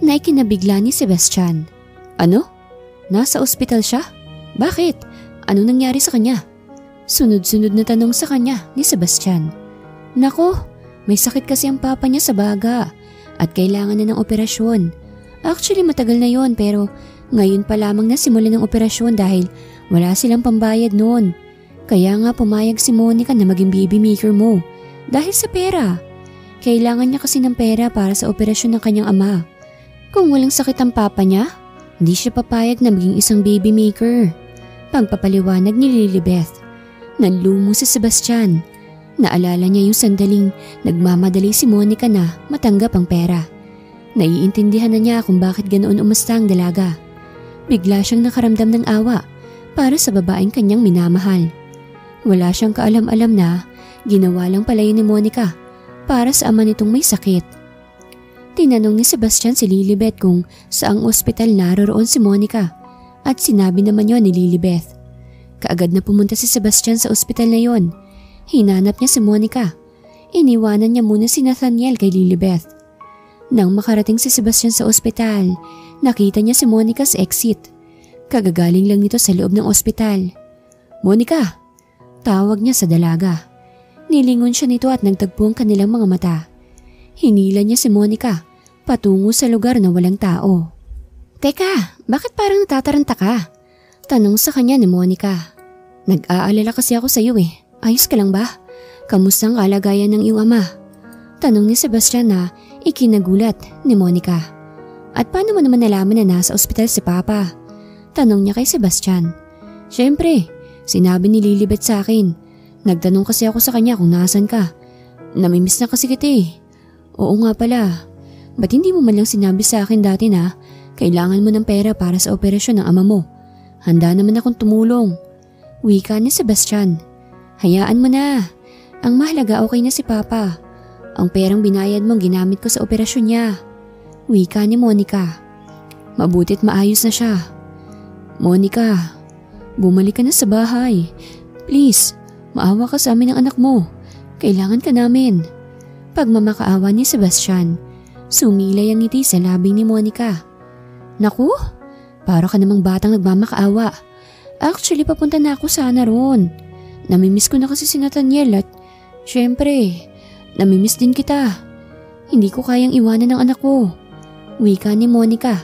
na ikinabigla ni Sebastian. Ano? Nasa ospital siya? Bakit? Ano nangyari sa kanya? Sunod-sunod na tanong sa kanya ni Sebastian. Nako, may sakit kasi ang papa niya sa baga at kailangan na ng operasyon. Actually matagal na yon pero ngayon pa lamang nasimula ng operasyon dahil wala silang pambayad noon. Kaya nga pumayag si Monica na maging baby maker mo dahil sa pera. Kailangan niya kasi ng pera para sa operasyon ng kanyang ama. Kung walang sakit ang papa niya, hindi siya papayag na maging isang baby maker. Pagpapaliwanag ni Lilibeth. Nanlumo si Sebastian. Naalala niya yung sandaling nagmamadali si Monica na matanggap ang pera. Naiintindihan na niya kung bakit ganoon umasta ang dalaga. Bigla siyang nakaramdam ng awa para sa babaeng kanyang minamahal. Wala siyang kaalam-alam na ginawa lang pala yun ni Monica para sa ama nitong may sakit. Tinanong ni Sebastian si Lilibeth kung saang ospital naroroon si Monica at sinabi naman yon ni Lilibeth. Kaagad na pumunta si Sebastian sa ospital na yon. Hinanap niya si Monica. Iniwanan niya muna si Nathaniel kay Lilibeth. Nang makarating si Sebastian sa ospital, nakita niya si Monica sa exit. Kagagaling lang nito sa loob ng ospital. Monica! Tawag niya sa dalaga. Nilingon siya nito at nagtagpo ang kanilang mga mata. Hinila niya si Monica patungo sa lugar na walang tao. Teka, bakit parang natataranta ka? Tanong sa kanya ni Monica. Nag-aalala kasi ako sa iyo eh. Ayos ka lang ba? Kamusta ang kalagayan ng iyong ama? Tanong ni Sebastian na ikinagulat ni Monica. At paano mo naman nalaman na nasa ospital si Papa? Tanong niya kay Sebastian. Siyempre, sinabi ni Lilibeth sa akin. Nagtanong kasi ako sa kanya kung nasan ka. Namimiss na kasi kita eh. Oo nga pala. Ba't hindi mo man lang sinabi sa akin dati na kailangan mo ng pera para sa operasyon ng ama mo? Handa naman akong tumulong. Wika ni Sebastian. Hayaan mo na. Ang mahalaga okay na si Papa. Ang perang binayad mong ginamit ko sa operasyon niya. Wika ni Monica. Mabutit maayos na siya. Monica, bumalik ka na sa bahay. Please, maawa ka sa amin ng anak mo. Kailangan ka namin. Pagmamakaawa ni Sebastian, sumilay ang ngiti sa labi ni Monica. Naku, para ka namang batang nagmamakaawa. Actually, papunta na ako sana roon. Namimiss ko na kasi si Nathaniel at syempre, namimiss din kita. Hindi ko kayang iwanan ng anak ko. Wika ni Monica.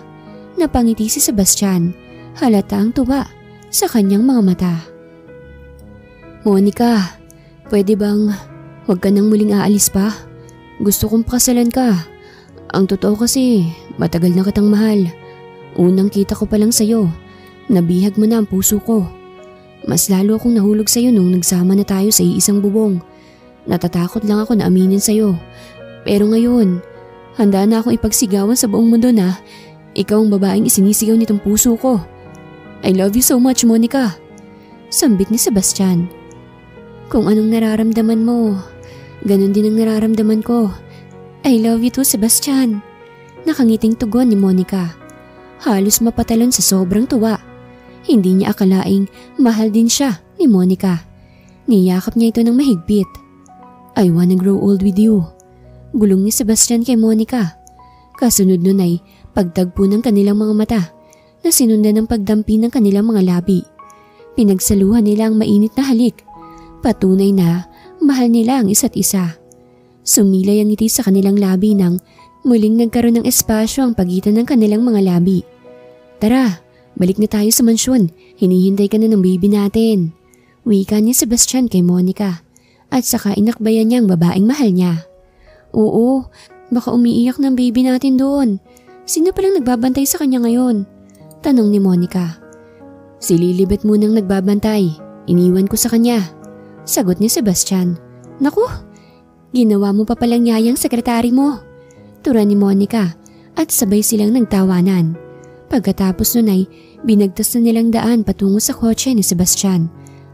Napangiti si Sebastian. Halata ang tuwa sa kanyang mga mata. Monica, pwede bang huwag ka nang muling aalis pa? Gusto kong pakasalan ka. Ang totoo kasi, matagal na kitang mahal. Unang kita ko pa lang sa'yo, nabihag mo na ang puso ko. Mas lalo akong nahulog sa'yo nung nagsama na tayo sa iisang bubong. Natatakot lang ako na aminin sa'yo. Pero ngayon, handa na akong ipagsigawan sa buong mundo na ikaw ang babaeng isinisigaw nitong puso ko. I love you so much, Monica. Sambit ni Sebastian. Kung anong nararamdaman mo, ganun din ang nararamdaman ko. I love you too, Sebastian. Nakangiting tugon ni Monica. Halos mapatalon sa sobrang tuwa. Hindi niya akalaing mahal din siya ni Monica. Niyakap niya ito ng mahigpit. I wanna grow old with you. Bulong ni Sebastian kay Monica. Kasunod nun ay pagtagpo ng kanilang mga mata na sinundan ng pagdampi ng kanilang mga labi. Pinagsaluhan nila ang mainit na halik. Patunay na mahal nila ang isa't isa. Sumilay ang ngiti sa kanilang labi nang muling nagkaroon ng espasyo ang pagitan ng kanilang mga labi. Tara, balik na tayo sa mansyon. Hinihintay ka na ng baby natin. Wika ni Sebastian kay Monica at saka inakbayan niya ang babaeng mahal niya. Oo, baka umiiyak ng baby natin doon. Sino palang nagbabantay sa kanya ngayon? Tanong ni Monica. Si Lilibet munang nagbabantay. Iniwan ko sa kanya. Sagot ni Sebastian. Naku, ginawa mo pa palang yayang sekretary mo. Tura ni Monica at sabay silang nagtawanan. Pagkatapos nun ay binagtas na nilang daan patungo sa kotse ni Sebastian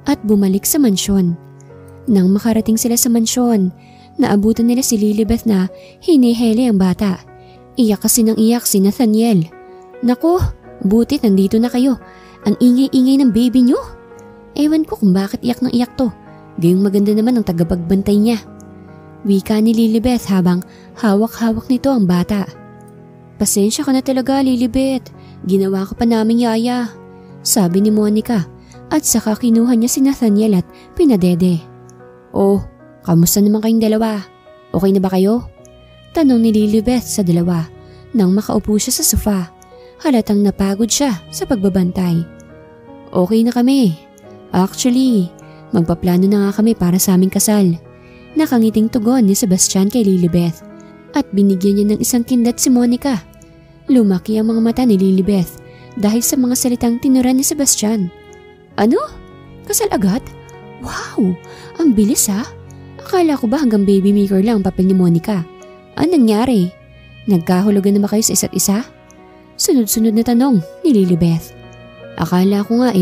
at bumalik sa mansyon. Nang makarating sila sa mansyon, naabutan nila si Lilibet na hinihele ang bata. Iyak kasi ng iyak si Nathaniel. Naku, butit nandito na kayo. Ang ingay-ingay ng baby nyo. Ewan ko kung bakit iyak ng iyak to. Gayong maganda naman ang tagapagbantay niya. Wika ni Lilibet habang hawak-hawak nito ang bata. Pasensya ka na talaga, Lilibet. Ginawa ko pa naming yaya. Sabi ni Monica at saka kinuha niya si Nathaniel at pinadede. Oh, kamusta naman kayong dalawa? Okay na ba kayo? Tanong ni Lilibet sa dalawa nang makaupo siya sa sofa. Halatang napagod siya sa pagbabantay. Okay na kami. Actually, magpaplano na nga kami para sa aming kasal. Nakangiting tugon ni Sebastian kay Lilibet at binigyan niya ng isang kindat si Monica. Lumaki ang mga mata ni Lilibet dahil sa mga salitang tinuran ni Sebastian. Ano? Kasal agad? Wow! Ang bilis ha? Akala ko ba hanggang baby maker lang ang papel ni Monica? Anong nangyari? Nagkahulugan na ba kayo sa isa't isa? Sunod-sunod na tanong ni Lilibet. Akala ko nga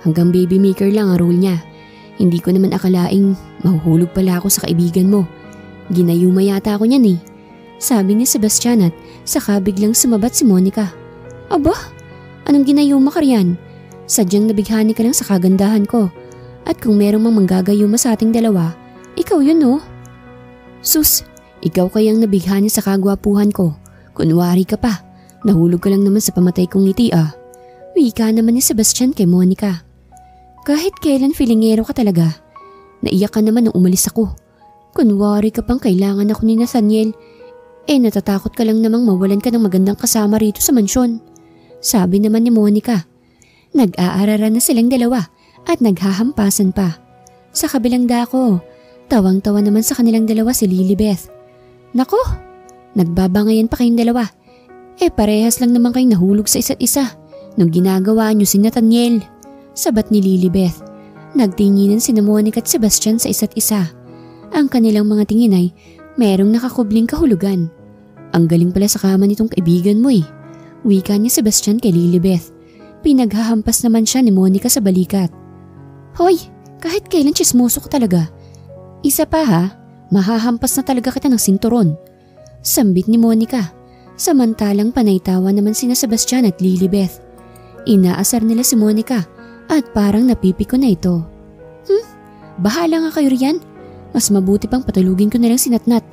hanggang baby maker lang ang role niya. Hindi ko naman akalaing mahuhulog pala ako sa kaibigan mo. Ginayuma yata ako niyan Sabi ni Sebastian at saka biglang sumabat si Monica. Aba, anong ginayuma ka riyan? Sadyang nabighani ka lang sa kagandahan ko. At kung merong mang manggagayuma sa ating dalawa, ikaw yun Sus, ikaw kayang nabighani sa kagwapuhan ko. Kunwari ka pa, nahulog ka lang naman sa pamatay kong ngiti Wika naman ni Sebastian kay Monica. Kahit kailan filingero ka talaga. Naiyak ka naman nung umalis ako. Kunwari ka pang kailangan ako ni Nathaniel. Natatakot ka lang namang mawalan ka ng magandang kasama rito sa mansyon. Sabi naman ni Monica. Nag-aararan na silang dalawa at naghahampasan pa. Sa kabilang dako, tawang-tawa naman sa kanilang dalawa si Lilibet. Nako, nagbabangayan pa kayong dalawa. Parehas lang naman kayong nahulog sa isa't isa nung ginagawa niyo si Nathaniel. Sabat ni Lilibet. Nagtinginan si Monica at Sebastian sa isa't isa. Ang kanilang mga tingin ay merong nakakubling kahulugan. Ang galing pala sa kama nitong kaibigan mo Wika ni Sebastian kay Lilibet. Pinaghahampas naman siya ni Monica sa balikat. Hoy, kahit kailan chismoso ko talaga. Isa pa mahahampas na talaga kita ng sinturon. Sambit ni Monica. Samantalang panaytawa naman sina Sebastian at Lilibet. Inaasar nila si Monica at parang napipiko na ito. Bahala nga kayo riyan. Mas mabuti pang patulugin ko na lang si Natnat.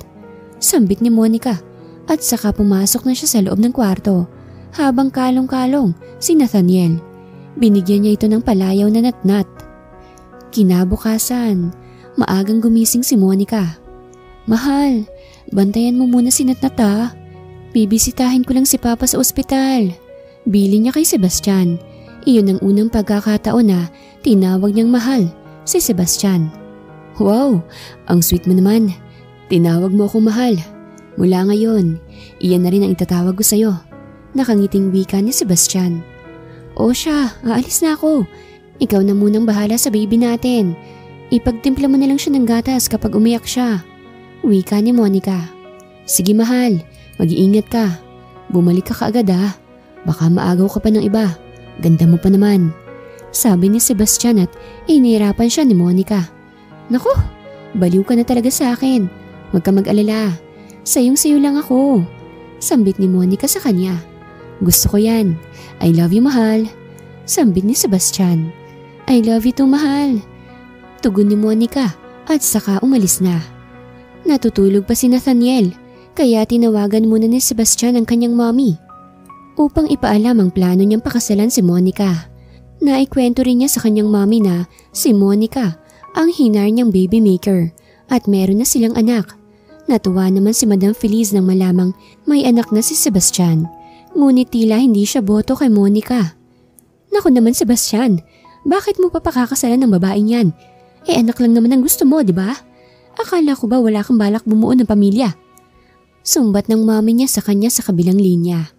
Sambit ni Monica at saka pumasok na siya sa loob ng kwarto habang kalong-kalong si Nathaniel. Binigyan niya ito ng palayaw na Natnat. Kinabukasan, maagang gumising si Monica. Mahal, bantayan mo muna si Natnat Bibisitahin ko lang si Papa sa ospital. Bili niya kay Sebastian. Iyon ang unang pagkakataon na tinawag niyang mahal si Sebastian. Wow, ang sweet mo naman. Tinawag mo akong mahal. Mula ngayon, iyan na rin ang itatawag ko sa'yo. Nakangiting wika ni Sebastian. O siya, aalis na ako. Ikaw na munang bahala sa baby natin. Ipagtimpla mo na lang siya ng gatas kapag umiyak siya. Wika ni Monica. Sige mahal, mag-iingat ka. Bumalik ka kaagad ha. Baka maagaw ka pa ng iba. Ganda mo pa naman. Sabi ni Sebastian at inihirapan siya ni Monica. Naku, baliw ka na talaga sa akin. Huwag ka mag-alala. Sayong-sayo lang ako. Sambit ni Monica sa kanya. Gusto ko yan. I love you, mahal. Sambit ni Sebastian. I love you too, mahal. Tugon ni Monica at saka umalis na. Natutulog pa si Nathaniel kaya tinawagan muna ni Sebastian ang kanyang mommy upang ipaalam ang plano niyang pakasalan si Monica. Naikwento rin niya sa kanyang mommy na si Monica ang hinar niyang baby maker at meron na silang anak. Natuwa naman si Madam Feliz nang malamang may anak na si Sebastian. Ngunit tila hindi siya boto kay Monica. Naku naman Sebastian, bakit mo pa pakakasalan ng babaeng yan? Anak lang naman ang gusto mo, di ba? Akala ko ba wala kang balak bumuo ng pamilya? Sumbat ng mami niya sa kanya sa kabilang linya.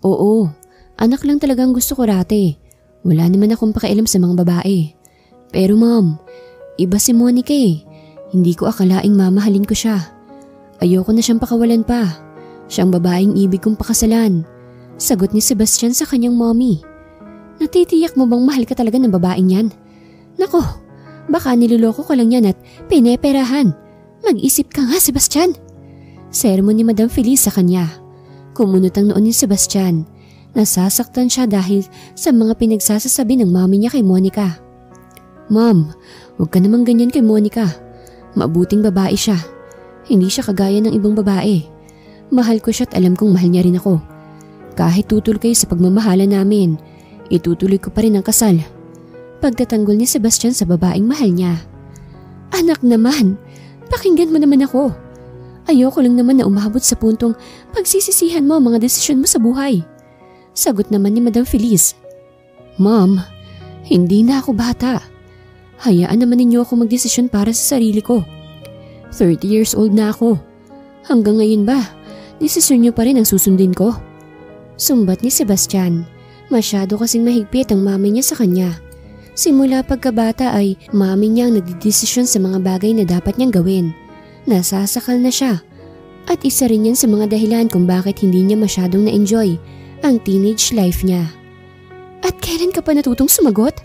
Oo, anak lang talagang gusto ko rate. Wala naman akong pakialam sa mga babae. Pero ma'am, iba si Monica eh. Hindi ko akalaing mamahalin ko siya. Ayoko na siyang pakawalan pa. Siyang babaeng ibig kong pakasalan. Sagot ni Sebastian sa kanyang mommy. Natitiyak mo bang mahal ka talaga ng babaeng yan? Nako, baka niloloko ka lang yan at pineperahan. Mag-isip ka nga Sebastian. Sermon ni Madam Feliz sa kanya. Kumunot ang noon ni Sebastian. Nasasaktan siya dahil sa mga pinagsasasabi ng mami niya kay Monica. Ma'am, huwag ka namang ganyan kay Monica. Mabuting babae siya. Hindi siya kagaya ng ibang babae. Mahal ko siya at alam kong mahal niya rin ako. Kahit tutol kayo sa pagmamahala namin, itutuloy ko pa rin ang kasal. Pagtatanggol ni Sebastian sa babaeng mahal niya. Anak naman, pakinggan mo naman ako. Ayoko lang naman na umabot sa puntong pagsisisihan mo ang mga desisyon mo sa buhay. Sagot naman ni Madam Feliz. Ma'am, hindi na ako bata. Hayaan naman ninyo ako magdesisyon para sa sarili ko. 30 years old na ako. Hanggang ngayon ba, desisyon niyo pa rin ang susundin ko? Sumbat ni Sebastian. Masyado kasing mahigpit ang mami niya sa kanya. Simula pagkabata ay mami niya ang nagdidesisyon sa mga bagay na dapat niyang gawin. Nasasakal na siya. At isa rin yan sa mga dahilan kung bakit hindi niya masyadong na-enjoy ang teenage life niya. At kailan ka pa natutong sumagot?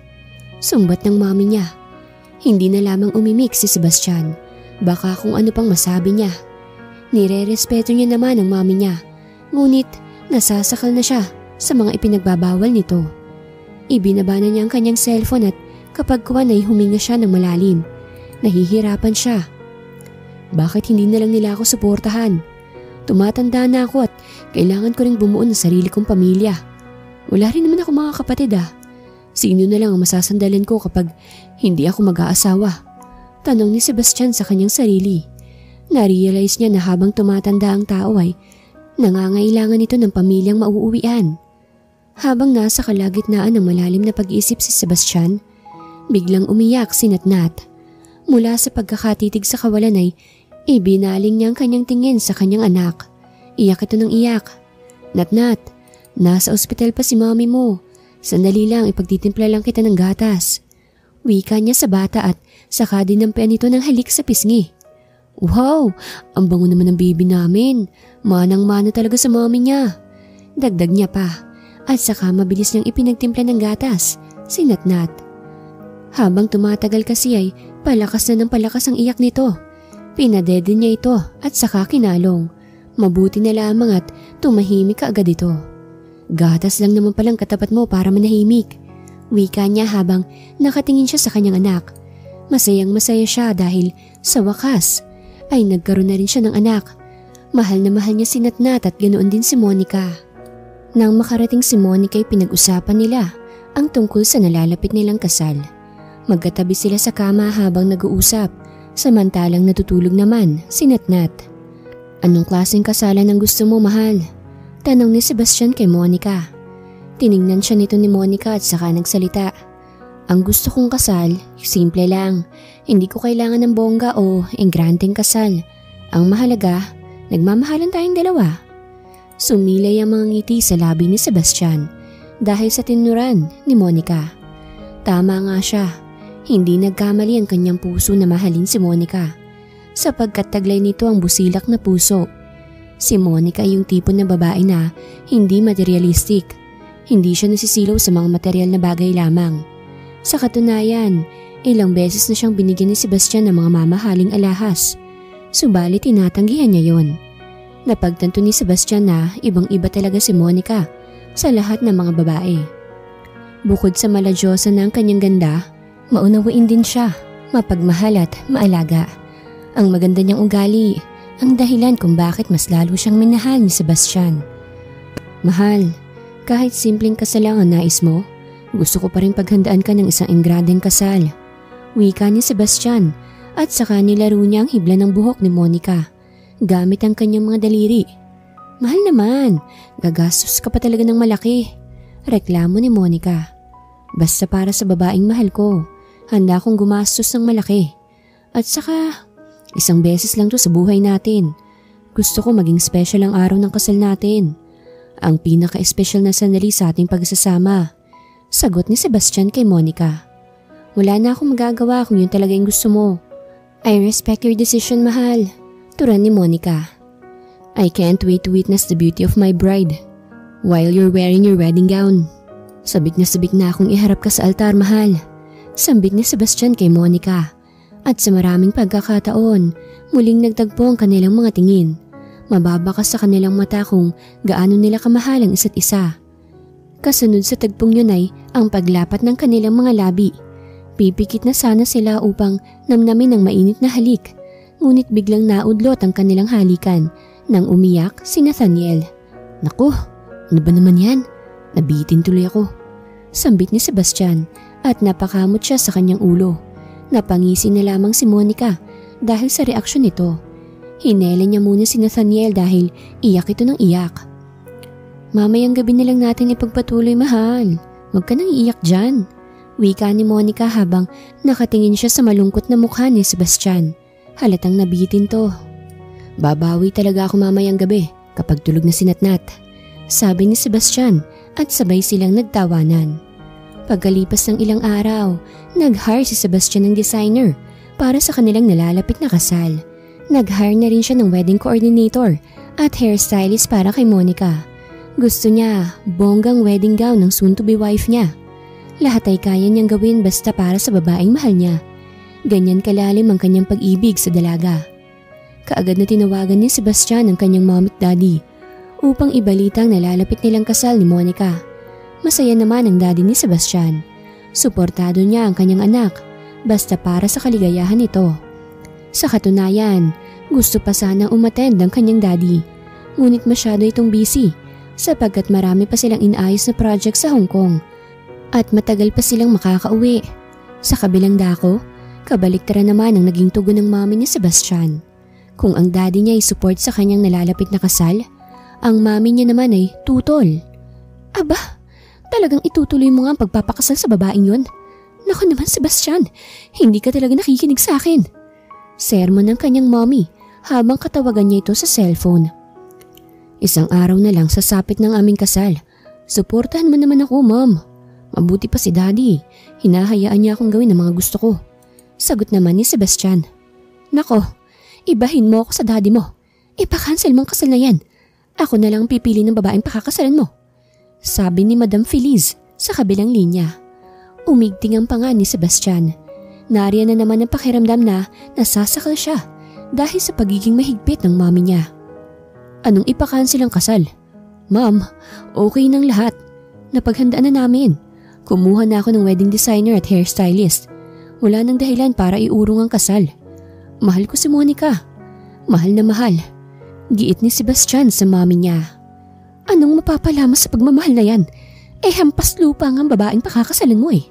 Sumbat ng mami niya. Hindi na lamang umimik si Sebastian. Baka kung ano pang masabi niya. Nire-respeto niya naman ang mami niya. Ngunit nasasakal na siya sa mga ipinagbabawal nito. Ibinaba na niya ang kanyang cellphone at kapag kuwan ay huminga siya ng malalim. Nahihirapan siya. Bakit hindi na lang nila ako suportahan? Tumatanda na ako at kailangan ko ring bumuo ng sarili kong pamilya. Wala rin naman ako mga kapatid ah. Sino na lang ang masasandalan ko kapag hindi ako mag-aasawa? Tanong ni Sebastian sa kanyang sarili. Narealize niya na habang tumatanda ang tao ay nangangailangan ito ng pamilyang mauuwian. Habang nasa kalagitnaan ng malalim na pag-iisip si Sebastian, biglang umiyak si Natnat. Mula sa pagkakatitig sa kawalan ay ibinaling niya ang kanyang tingin sa kanyang anak. Iyak ito ng iyak. Natnat, nasa ospital pa si mami mo. Sandali lang, ipagtitimpla lang kita ng gatas. Wika niya sa bata at saka dinampian nito ng halik sa pisngi. Wow, ang bango naman ng baby namin. Manang-mana talaga sa mami niya. Dagdag niya pa. At saka mabilis niyang ipinagtimpla ng gatas, si Natnat. Habang tumatagal kasi ay palakas na ng palakas ang iyak nito. Pinadede niya ito at saka kinalong. Mabuti na lamang at tumahimik ka agad ito. Gatas lang naman palang katapat mo para manahimik. Wika niya habang nakatingin siya sa kanyang anak. Masayang masaya siya dahil sa wakas ay nagkaroon na rin siya ng anak. Mahal na mahal niya si Natnat at ganoon din si Monica. Nang makarating si Monica ay pinag-usapan nila ang tungkol sa nalalapit nilang kasal. Magkatabi sila sa kama habang nag-uusap, samantalang natutulog naman si Natnat. Anong klaseng kasalan ang gusto mo, mahal? Tanong ni Sebastian kay Monica. Tiningnan siya nito ni Monica at saka nagsalita. Ang gusto kong kasal, simple lang. Hindi ko kailangan ng bongga o engranteng kasal. Ang mahalaga, nagmamahalan tayong dalawa. Sumilay ang mga ngiti sa labi ni Sebastian dahil sa tinuran ni Monica. Tama nga siya, hindi nagkamali ang kanyang puso na mahalin si Monica sapagkat taglay nito ang busilak na puso. Si Monica ay yung tipo ng babae na hindi materialistic. Hindi siya nasisilaw sa mga material na bagay lamang. Sa katunayan, ilang beses na siyang binigyan ni Sebastian ng mga mamahaling alahas. Subalit tinatanggihan niya yon. Napagtanto ni Sebastian na ibang-iba talaga si Monica sa lahat ng mga babae. Bukod sa maladyosa na ang kanyang ganda, maunawain din siya, mapagmahal at maalaga. Ang maganda niyang ugali ang dahilan kung bakit mas lalo siyang minahal ni Sebastian. Mahal, kahit simpleng kasal lang ang nais mo, gusto ko pa rin paghandaan ka ng isang engradeng kasal. Wika ni Sebastian at saka nilaro niya ang hibla ng buhok ni Monica gamit ang kanyang mga daliri. Mahal naman, gagastos ka pa talaga ng malaki. Reklamo ni Monica. Basta para sa babaeng mahal ko, handa akong gumastos ng malaki. At saka, isang beses lang to sa buhay natin. Gusto ko maging special ang araw ng kasal natin. Ang pinaka-espesyal na sandali sa ating pagsasama. Sagot ni Sebastian kay Monica. Wala na akong magagawa kung yun talaga yung gusto mo. I respect your decision, mahal. Turan ni Monica. I can't wait to witness the beauty of my bride while you're wearing your wedding gown. Sabik na akong iharap ka sa altar, mahal. Sambit ni Sebastian kay Monica. At sa maraming pagkakataon, muling nagtagpo ang kanilang mga tingin. Mababakas sa kanilang mata kung gaano nila kamahal ang isa't isa. Kasunod sa tagpong yun ay ang paglapat ng kanilang mga labi. Pipikit na sana sila upang namnamin ng mainit na halik. Ngunit biglang naudlot ang kanilang halikan nang umiyak si Nathaniel. Naku, ano ba naman yan? Nabitin tuloy ako. Sambit ni Sebastian at napakamot siya sa kanyang ulo. Napangisi na lamang si Monica dahil sa reaksyon nito. Hinela niya muna si Nathaniel dahil iyak ito ng iyak. Mamayang gabi na lang natin ipagpatuloy, mahal. Huwag ka nang iiyak dyan. Wika ni Monica habang nakatingin siya sa malungkot na mukha ni Sebastian. Halatang nabitin to. Babawi talaga ako mamayang gabi kapag tulog na si Natnat. Sabi ni Sebastian at sabay silang nagtawanan. Pagkalipas ng ilang araw, nag-hire si Sebastian ng designer para sa kanilang nalalapit na kasal. Nag-hire na rin siya ng wedding coordinator at hairstylist para kay Monica. Gusto niya bonggang wedding gown ng soon-to-be wife niya. Lahat ay kaya niyang gawin basta para sa babaeng mahal niya. Ganyan kalalim ang kanyang pag-ibig sa dalaga. Kaagad na tinawagan ni Sebastian ang kanyang mom at daddy upang ibalitang nalalapit nilang kasal ni Monica. Masaya naman ang daddy ni Sebastian. Suportado niya ang kanyang anak basta para sa kaligayahan nito. Sa katunayan, gusto pa sana umattend ng kanyang daddy. Ngunit masyado itong busy sapagkat marami pa silang inaayos na project sa Hong Kong at matagal pa silang makakauwi. Sa kabilang dako, kabaliktaran naman ang naging tugon ng mami ni Sebastian. Kung ang daddy niya ay support sa kanyang nalalapit na kasal, ang mami niya naman ay tutol. Aba, talagang itutuloy mo nga ang pagpapakasal sa babaeng yun? Naku naman Sebastian, hindi ka talaga nakikinig sa akin. Sermon ng kanyang mommy habang katawagan niya ito sa cellphone. Isang araw na lang sa sapit ng aming kasal. Suportahan mo naman ako, mom. Mabuti pa si daddy. Hinahayaan niya akong gawin ang mga gusto ko. Sagot naman ni Sebastian. Nako, ibahin mo ako sa daddy mo. Ipakancel mong kasal na yan. Ako na lang pipili ng babaeng pakakasalan mo. Sabi ni Madam Feliz sa kabilang linya. Umigting ang panga ni Sebastian. Nariyan na naman ang pakiramdam na nasasakal siya dahil sa pagiging mahigpit ng mami niya. Anong ipakancel ang kasal? Ma'am, okay nang lahat. Napaghandaan na namin. Kumuha na ako ng wedding designer at hairstylist. Wala nang dahilan para iurong ang kasal. Mahal ko si Monica. Mahal na mahal. Giit ni Sebastian sa mami niya. Anong mapapalamas sa pagmamahal na yan? Hampas lupa nga ang babaeng pakakasalan mo eh.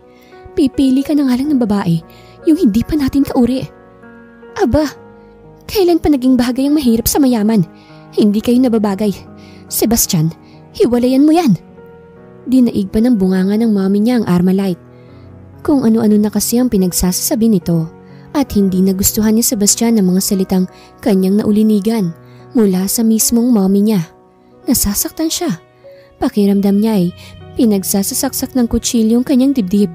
Pipili ka na nga lang ng babae, yung hindi pa natin kauri. Aba, kailan pa naging bagay ang mahirap sa mayaman? Hindi kayo nababagay. Sebastian, hiwalayan mo yan. Dinaig pa ng bunganga ng mami niya ang Armalite. Kung ano-ano na kasi ang pinagsasasabi nito at hindi nagustuhan ni Sebastian ang mga salitang kanyang naulinigan mula sa mismong mami niya. nasasaktan siya. Pakiramdam niya ay pinagsasasaksak ng kutsilyo ang kanyang dibdib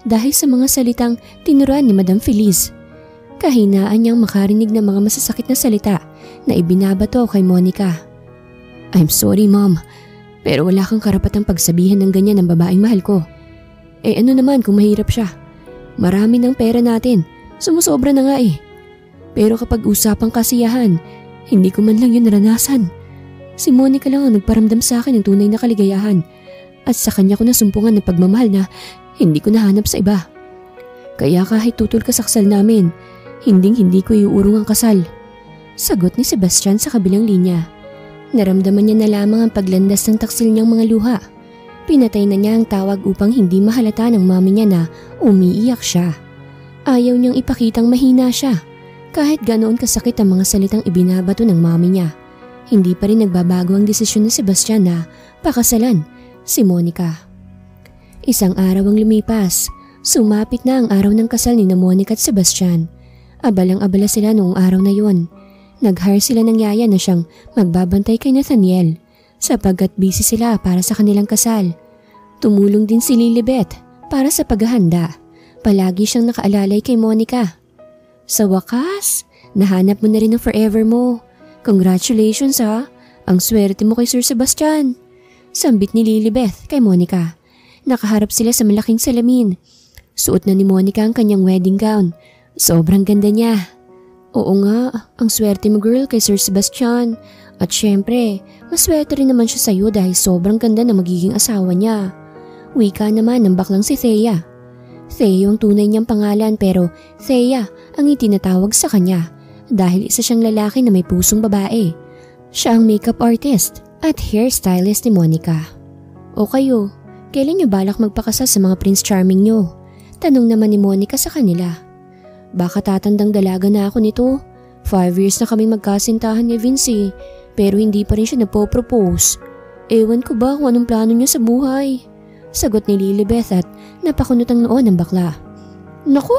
dahil sa mga salitang tinuruan ni Madam Feliz. Kahinaan niyang makarinig ng mga masasakit na salita na ibinabato kay Monica. I'm sorry, Mom, pero wala kang karapatang pagsabihan ng ganyan ng babaeng mahal ko. Ano naman kung mahirap siya? Marami ng pera natin, sumusobra na nga eh. Pero kapag usapang kasiyahan, hindi ko man lang yun naranasan. Si Monica lang ang nagparamdam sa akin ng tunay na kaligayahan at sa kanya ko nasumpungan ng pagmamahal na hindi ko nahanap sa iba. Kaya kahit tutol ka sa kasal namin, hindi ko iuurong ang kasal. Sagot ni Sebastian sa kabilang linya. Naramdaman niya na lamang ang paglandas ng taksil niyang mga luha. Pinatay na niya ang tawag upang hindi mahalata ng mami niya na umiiyak siya. Ayaw niyang ipakitang mahina siya. Kahit ganoon kasakit ang mga salitang ibinabato ng mami niya, hindi pa rin nagbabago ang desisyon ni Sebastian na pakasalan si Monica. Isang araw ang lumipas. Sumapit na ang araw ng kasal ni Monica at Sebastian. Abalang-abala sila noong araw na yon. Nag-hire sila ng yaya na siyang magbabantay kay Nathaniel sapagkat busy sila para sa kanilang kasal. Tumulong din si Lilibet para sa paghahanda. Palagi siyang nakaalalay kay Monica. Sa wakas, nahanap mo na rin ang forever mo. Congratulations ha, ang swerte mo kay Sir Sebastian. Sambit ni Lilibeth kay Monica. Nakaharap sila sa malaking salamin. Suot na ni Monica ang kanyang wedding gown. Sobrang ganda niya. Oo nga, ang swerte mo girl kay Sir Sebastian. At syempre, maswerte rin naman siya sa'yo dahil sobrang ganda na magiging asawa niya. Wika naman ng baklang si Thea. Theo ang tunay niyang pangalan pero Thea ang itinatawag sa kanya dahil isa siyang lalaki na may pusong babae. Siya ang makeup artist at hairstylist ni Monica. O kayo, kailan niyo balak magpakasal sa mga Prince Charming niyo? Tanong naman ni Monica sa kanila. Baka tatandang dalaga na ako nito. 5 years na kaming magkasintahan ni Vince pero hindi pa rin siya nagpo-propose. Ewan ko ba kung anong plano niya sa buhay? Sagot ni Lilibeth at napakunot ang noon ng bakla. Naku,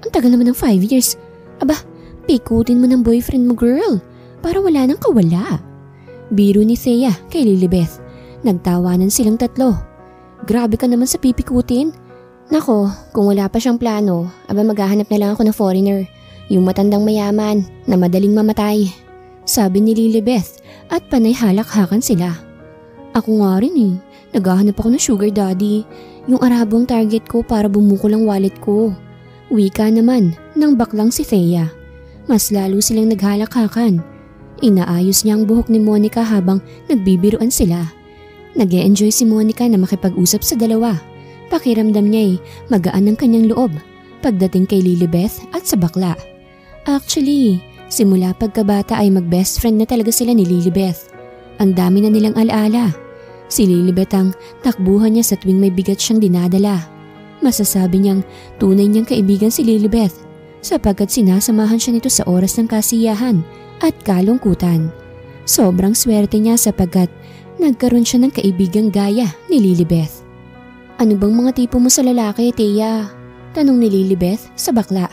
ang tagal naman ng 5 years. Aba, pikutin mo ng boyfriend mo girl para wala nang kawala. Biro ni Thea kay Lilibeth. Nagtawanan silang tatlo. Grabe ka naman sa pipikutin. Nako, kung wala pa siyang plano, maghahanap na lang ako ng foreigner. Yung matandang mayaman na madaling mamatay. Sabi ni Lilibeth at panay halak-hakan sila. Ako nga rin eh. Naghahanap ako ng sugar daddy, yung Arabong target ko para bumukol ang wallet ko. Wika naman ng baklang si Thea. Mas lalo silang naghalakhakan. Inaayos niya ang buhok ni Monica habang nagbibiruan sila. Nag-e-enjoy si Monica na makipag-usap sa dalawa. Pakiramdam niya magaan ang kanyang loob pagdating kay Lilibeth at sa bakla. Actually, simula pagkabata ay mag-best friend na talaga sila ni Lilibeth. Ang dami na nilang alaala. Si Lilibeth ang takbuhan niya sa tuwing may bigat siyang dinadala. Masasabi niyang tunay niyang kaibigan si Lilibeth sapagkat sinasamahan siya nito sa oras ng kasiyahan at kalungkutan. Sobrang swerte niya sapagkat nagkaroon siya ng kaibigang gaya ni Lilibeth. Ano bang mga tipo mo sa lalaki, Thea? Tanong ni Lilibeth sa bakla.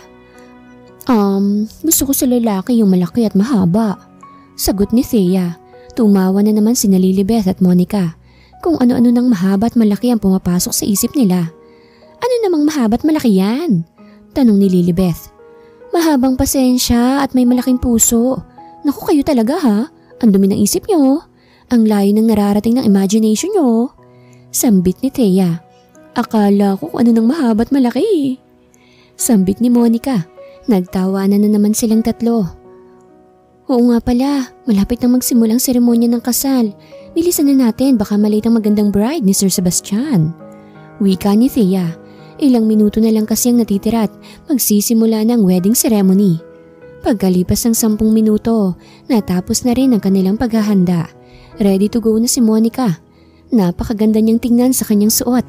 Gusto ko sa lalaki yung malaki at mahaba. Sagot ni Thea. Tumawa na naman sina Lilibeth at Monica. Kung ano-ano nang mahaba at malaki ang pumapasok sa isip nila. Ano namang mahaba at malaki yan? Tanong ni Lilibeth. Mahabang pasensya at may malaking puso. Naku kayo talaga ha? Ang dumi ng isip nyo. Ang layo ng nararating ng imagination nyo. Sambit ni Thea. Akala ko kung ano nang mahaba at malaki. Sambit ni Monica. Nagtawanan na naman silang tatlo. Oo nga pala, malapit na magsimulang seremonya ng kasal. Bilisan na natin, baka malate ang magandang bride ni Sir Sebastian. Wika ni Thea. Ilang minuto na lang kasi ang natitira at magsisimula ng wedding ceremony. Pagkalipas ng 10 minuto, natapos na rin ang kanilang paghahanda. Ready to go na si Monica. Napakaganda niyang tingnan sa kanyang suot.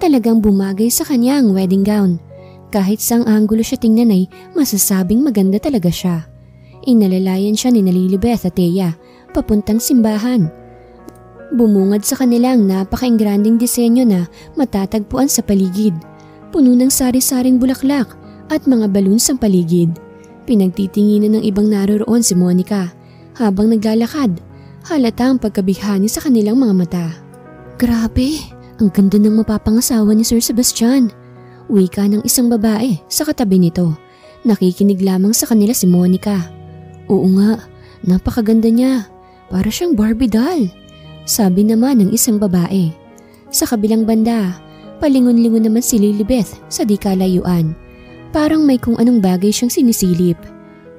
Talagang bumagay sa kanya ang wedding gown. Kahit saang anggulo siya tingnan ay masasabing maganda talaga siya. Inalalayan siya ni Lilibeth at Thea papuntang simbahan. Bumungad sa kanilang napaka-ingranding disenyo na matatagpuan sa paligid. Puno ng sari-saring bulaklak at mga balloons ang paligid. Pinagtitinginan ng ibang naroroon si Monica habang naglalakad. Halata ang pagkabighani sa kanilang mga mata. Grabe, ang ganda ng mapapangasawa ni Sir Sebastian. Wika ng isang babae sa katabi nito. Nakikinig lamang sa kanila si Monica. Oo nga, napakaganda niya. Para siyang Barbie doll. Sabi naman ng isang babae. Sa kabilang banda, palingon-lingon naman si Lilibeth sa di kalayuan. Parang may kung anong bagay siyang sinisilip.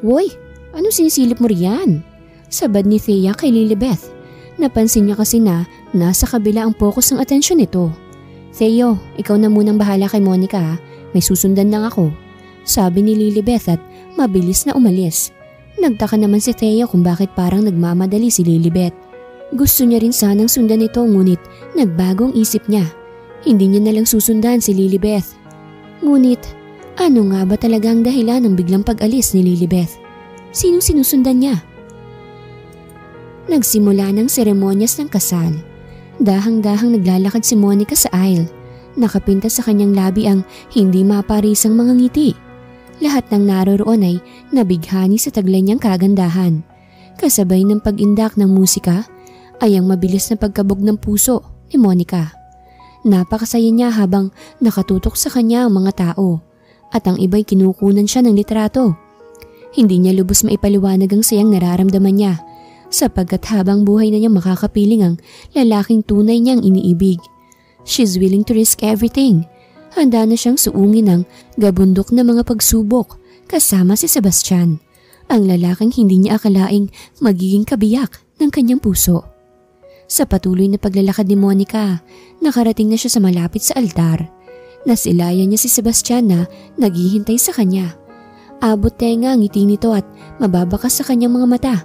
Woy, anong sinisilip mo riyan? Sabad ni Thea kay Lilibeth. Napansin niya kasi na nasa kabila ang focus ng atensyon nito. Theo, ikaw na munang bahala kay Monica ha. May susundan lang ako. Sabi ni Lilibeth at mabilis na umalis. Nagtaka naman si Theo kung bakit parang nagmamadali si Lilibeth. Gusto niya rin sanang sundan ito ngunit nagbagong isip niya. Hindi niya nalang susundan si Lilibeth. Ngunit ano nga ba talaga ang dahilan ng biglang pag-alis ni Lilibeth? Sinong sinusundan niya? Nagsimula ng seremonyas ng kasal. Dahang-dahang naglalakad si Monica sa aisle. Nakapinta sa kanyang labi ang hindi maparisang mga ngiti. Lahat ng naroroon ay nabighani sa taglay niyang kagandahan. Kasabay ng pag-indak ng musika ay ang mabilis na pagkabog ng puso ni Monica. Napakasaya niya habang nakatutok sa kanya ang mga tao at ang iba'y kinukunan siya ng litrato. Hindi niya lubos maipaliwanag ang sayang nararamdaman niya sapagkat habang buhay na niyang makakapiling ang lalaking tunay niyang iniibig. She's willing to risk everything. Handa na siyang suungin ng gabundok na mga pagsubok kasama si Sebastian, ang lalaking hindi niya akalaing magiging kabiyak ng kanyang puso. Sa patuloy na paglalakad ni Monica, nakarating na siya sa malapit sa altar. Nasilayan niya si Sebastian na naghihintay sa kanya. Abot tenga ang ngiti nito at mababakas sa kanyang mga mata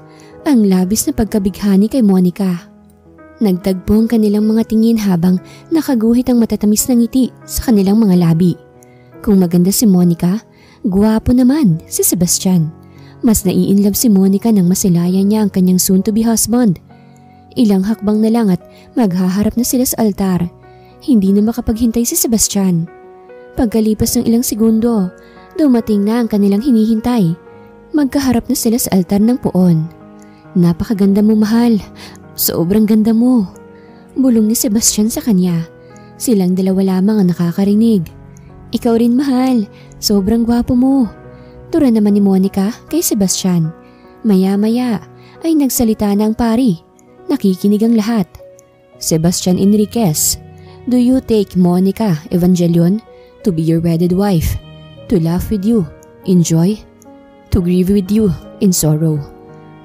ang labis na pagkabighani kay Monica. Nagtagpo ang kanilang mga tingin habang nakaguhit ang matatamis na ngiti sa kanilang mga labi. Kung maganda si Monica, guwapo naman si Sebastian. Mas naiinlove si Monica nang masilayan niya ang kanyang soon-to-be husband. Ilang hakbang na lang at maghaharap na sila sa altar. Hindi na makapaghintay si Sebastian. Pagkalipas ng ilang segundo, dumating na ang kanilang hinihintay. Magkaharap na sila sa altar ng puon. Napakaganda mo, mahal. Sobrang ganda mo. Bulong ni Sebastian sa kanya. Silang dalawa lamang ang nakakarinig. Ikaw rin, mahal. Sobrang gwapo mo. Tura naman ni Monica kay Sebastian. Maya-maya ay nagsalita na ang pari. Nakikinig ang lahat. Sebastian Enriquez, do you take Monica Evangelion to be your wedded wife, to laugh with you in joy, to grieve with you in sorrow,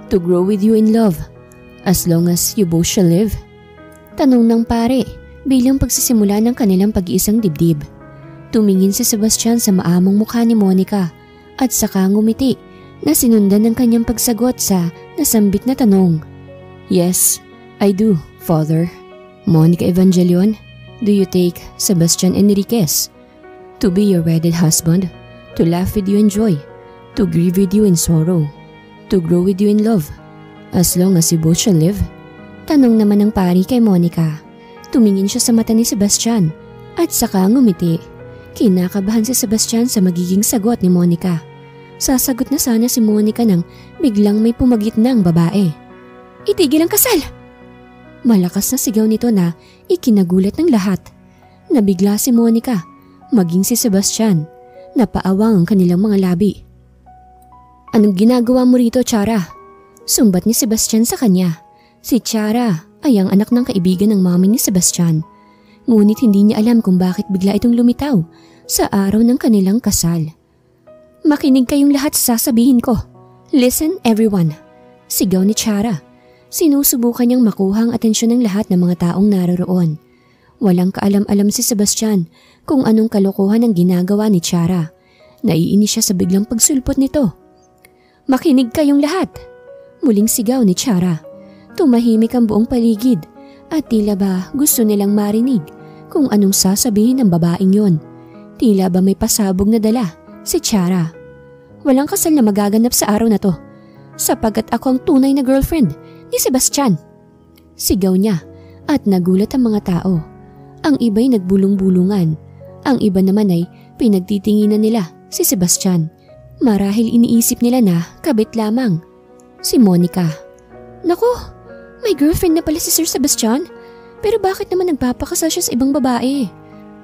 to grow with you in love, as long as you both shall live? Tanong ng pare bilang pagsisimula ng kanilang pag-iisang dibdib. Tumingin si Sebastian sa maamong mukha ni Monica at saka ngumiti na sinundan ng kanyang pagsagot sa nasambit na tanong. Yes, I do, Father. Monica Evangelion, do you take Sebastian Enriquez to be your wedded husband, to laugh with you in joy, to grieve with you in sorrow, to grow with you in love, as long as you both shall live? Tanong naman ng pari kay Monica. Tumingin siya sa mata ni Sebastian at saka ngumiti. Kinakabahan si Sebastian sa magiging sagot ni Monica. Sasagot na sana si Monica nang biglang may pumagitnang babae. Itigil ang kasal! Malakas na sigaw nito na ikinagulat ng lahat. Nabigla si Monica, maging si Sebastian. Napaawang ang kanilang mga labi. Anong ginagawa mo rito, Chara? Sumbat ni Sebastian sa kanya. Si Chara ay ang anak ng kaibigan ng mami ni Sebastian. Ngunit hindi niya alam kung bakit bigla itong lumitaw sa araw ng kanilang kasal. Makinig kayong lahat sa sasabihin ko. Listen everyone. Sigaw ni Chara. Sinusubukan niyang makuha ang atensyon ng lahat ng mga taong naroroon. Walang kaalam-alam si Sebastian kung anong kalokohan ang ginagawa ni Chara. Naiinis siya sa biglang pagsulpot nito. Makinig kayong lahat! Muling sigaw ni Chara. Tumahimik ang buong paligid at tila ba gusto nilang marinig kung anong sasabihin ng babaeng yon. Tila ba may pasabog na dala si Chara. Walang kasal na magaganap sa araw na to sapagkat ako ang tunay na girlfriend ni Sebastian. Sigaw niya at nagulat ang mga tao. Ang iba'y nagbulong-bulungan. Ang iba naman ay pinagtitinginan nila si Sebastian. Marahil iniisip nila na kabit lamang si Monica. Naku, May girlfriend na pala si Sir Sebastian? Pero bakit naman nagpapakasal siya sa ibang babae?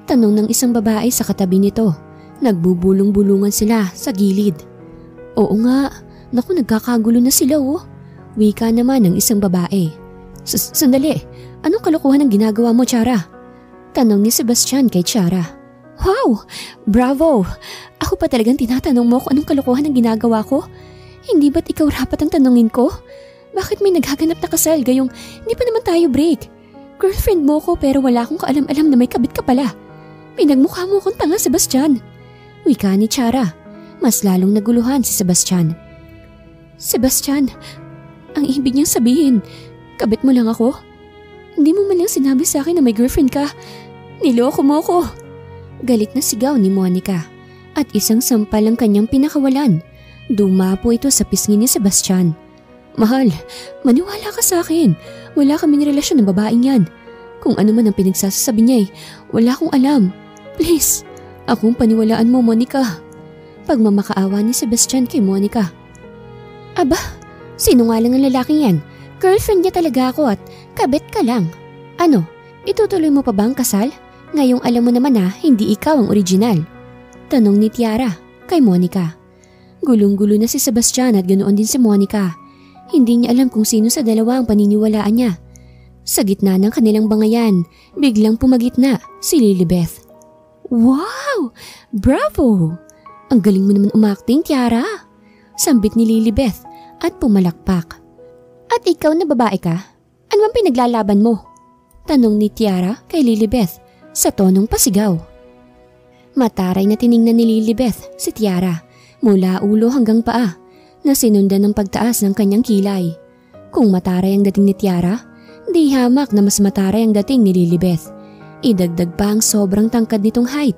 Tanong ng isang babae sa katabi nito. Nagbubulong-bulungan sila sa gilid. Oo nga, naku nagkakagulo na sila oh. Wika naman ng isang babae. Sandali, anong kalokohan ang ginagawa mo, Tiara? Tanong ni Sebastian kay Tiara. Wow, bravo! Ako pa talagang tinatanong mo kung anong kalokohan ang ginagawa ko? Hindi ba't ikaw rapat ang tanongin ko? Bakit may naghaganap na kasal gayong hindi pa naman tayo break? Girlfriend mo ko pero wala akong kaalam-alam na may kabit ka pala. Pinagmukha mo akong tanga, Sebastian. Wika ni Tiara. Mas lalong naguluhan si Sebastian. Sebastian, ang ibig niyang sabihin, kabit mo lang ako? Hindi mo man lang sinabi sa akin na may girlfriend ka. Niloko mo ko. Galit na sigaw ni Monica at isang sampal ang kanyang pinakawalan. Dumapo ito sa pisngi ni Sebastian. Mahal, maniwala ka sa akin. Wala kaming relasyon ng babaeng yan. Kung ano man ang pinagsasabi niya wala akong alam. Please, akong paniwalaan mo, Monica. Pagmamakaawa ni Sebastian kay Monica. Aba, sino nga lang ang lalaking yan? Girlfriend niya talaga ako at kabit ka lang. Ano, itutuloy mo pa ba ang kasal? Ngayong alam mo naman hindi ikaw ang original. Tanong ni Tiara kay Monica. Gulong-gulo na si Sebastian at ganoon din si Monica. Hindi niya alam kung sino sa dalawa ang paniniwalaan niya. Sa gitna ng kanilang bangayan, biglang pumagitna si Lilibeth. Wow! Bravo! Ang galing mo naman umakting, Tiara. Sambit ni Lilibeth at pumalakpak. At ikaw na babae ka? Ano ang pinaglalaban mo? Tanong ni Tiara kay Lilibeth sa tonong pasigaw. Mataray na tiningnan ni Lilibeth si Tiara mula ulo hanggang paa na sinundan ng pagtaas ng kanyang kilay. Kung mataray ang dating ni Tiara, di hamak na mas mataray ang dating ni Lilibeth. Idagdag pa ang sobrang tangkad nitong height.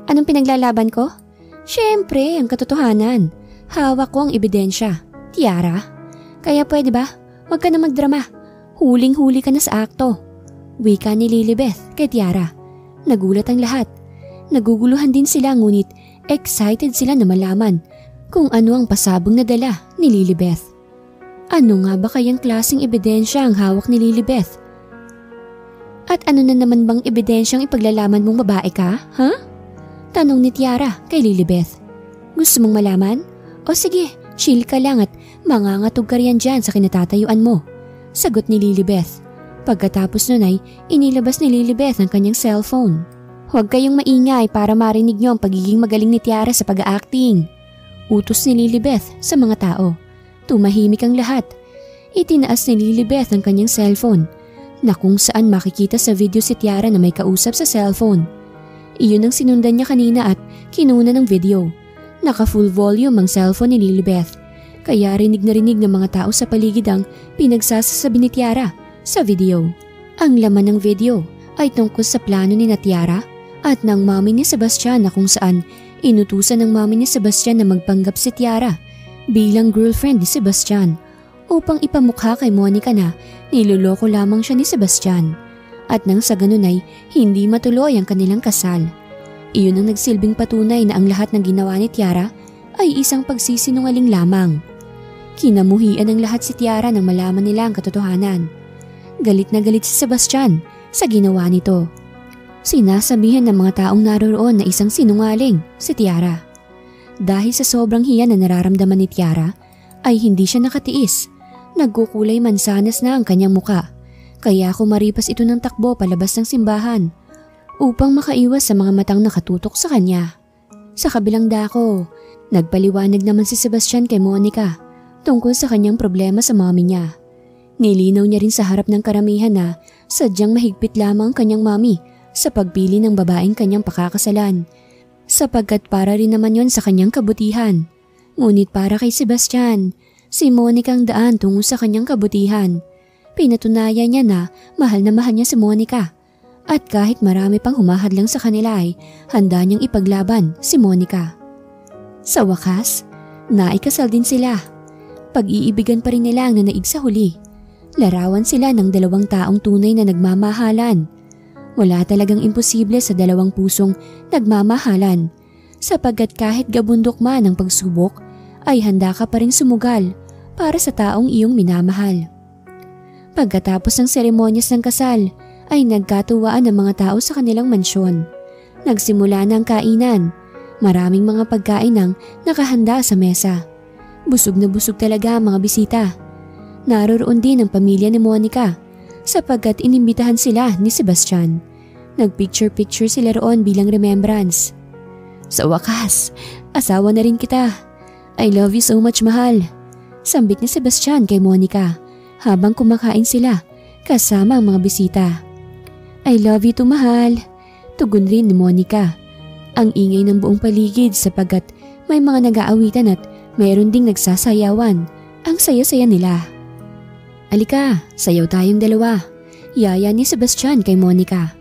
Anong pinaglalaban ko? Siyempre, ang katotohanan. Hawak ko ang ebidensya. Tiara, kaya pwede ba? Huwag ka na magdrama. Huling-huli ka na sa akto. Wika ni Lilibeth kay Tiara. Nagulat ang lahat. Naguguluhan din sila ngunit excited sila na malaman kung ano ang pasabong na dala ni Lilibeth. Ano nga ba kayang klaseng ebidensya ang hawak ni Lilibeth? At ano na naman bang ebidensyang ipaglalaman mong babae ka, ha? Tanong ni Tiara kay Lilibeth. Gusto mong malaman? O sige, chill ka lang at mangangatog ka riyan dyan sa kinatatayuan mo. Sagot ni Lilibeth. Pagkatapos nun ay inilabas ni Lilibeth ang kanyang cellphone. Huwag kayong maingay para marinig niyo ang pagiging magaling ni Tiara sa pag-acting. Utos ni Lilibeth sa mga tao. Tumahimik ang lahat. Itinaas ni Lilibeth ang kanyang cellphone na kung saan makikita sa video si Tiara na may kausap sa cellphone. Iyon ang sinundan niya kanina at kinuna ng video. Naka full volume ang cellphone ni Lilibeth. Kaya rinig na rinig ng mga tao sa paligid ang pinagsasasabi ni Tiara sa video. Ang laman ng video ay tungkol sa plano ni Tiara at ng mami ni Sebastian na kung saan inutusan ng mami ni Sebastian na magpanggap si Tiara bilang girlfriend ni Sebastian upang ipamukha kay Monica na niloloko lamang siya ni Sebastian at nang sa ganun ay hindi matuloy ang kanilang kasal. Iyon ang nagsilbing patunay na ang lahat ng ginawa ni Tiara ay isang pagsisinungaling lamang. Kinamuhian ng lahat si Tiara nang malaman nila ang katotohanan. Galit na galit si Sebastian sa ginawa nito. Sinasabihan ng mga taong naroroon na isang sinungaling si Tiara. Dahil sa sobrang hiya na nararamdaman ni Tiara ay hindi siya nakatiis. Nagkukulay mansanas na ang kanyang muka. Kaya kumaripas ito ng takbo palabas ng simbahan upang makaiwas sa mga matang nakatutok sa kanya. Sa kabilang dako, nagpaliwanag naman si Sebastian kay Monica tungkol sa kanyang problema sa mami niya. Nilinaw niya rin sa harap ng karamihan na sadyang mahigpit lamang ang kanyang mami sa pagpili ng babaeng kanyang pakakasalan sapagkat para rin naman yon sa kanyang kabutihan. Ngunit para kay Sebastian, si Monica ang daan tungo sa kanyang kabutihan. Pinatunayan niya na mahal niya si Monica at kahit marami pang humahadlang sa kanila ay handa niyang ipaglaban si Monica. Sa wakas, naikasal din sila. Pag-iibigan pa rin nila ang nanaig sa huli. Larawan sila ng dalawang taong tunay na nagmamahalan. Wala talagang imposible sa dalawang pusong nagmamahalan sapagkat kahit gabundok man ang pagsubok ay handa ka pa rin sumugal para sa taong iyong minamahal. Pagkatapos ng seremonyas ng kasal ay nagkatuwaan ang mga tao sa kanilang mansyon. Nagsimula na ang kainan. Maraming mga pagkain ang nakahanda sa mesa. Busog na busog talaga ang mga bisita. Naroroon din ang pamilya ni Monica sapagkat inimbitahan sila ni Sebastian. Nagpicture-picture sila roon bilang remembrance. Sa wakas, asawa na rin kita. I love you so much, mahal. Sambit ni Sebastian kay Monica habang kumakain sila kasama ang mga bisita. I love you too, mahal. Tugon rin ni Monica. Ang ingay ng buong paligid sapagkat may mga nag-aawitan at mayroon ding nagsasayawan. Ang saya-saya nila. Alika, sayaw tayong dalawa. Yaya ni Sebastian kay Monica.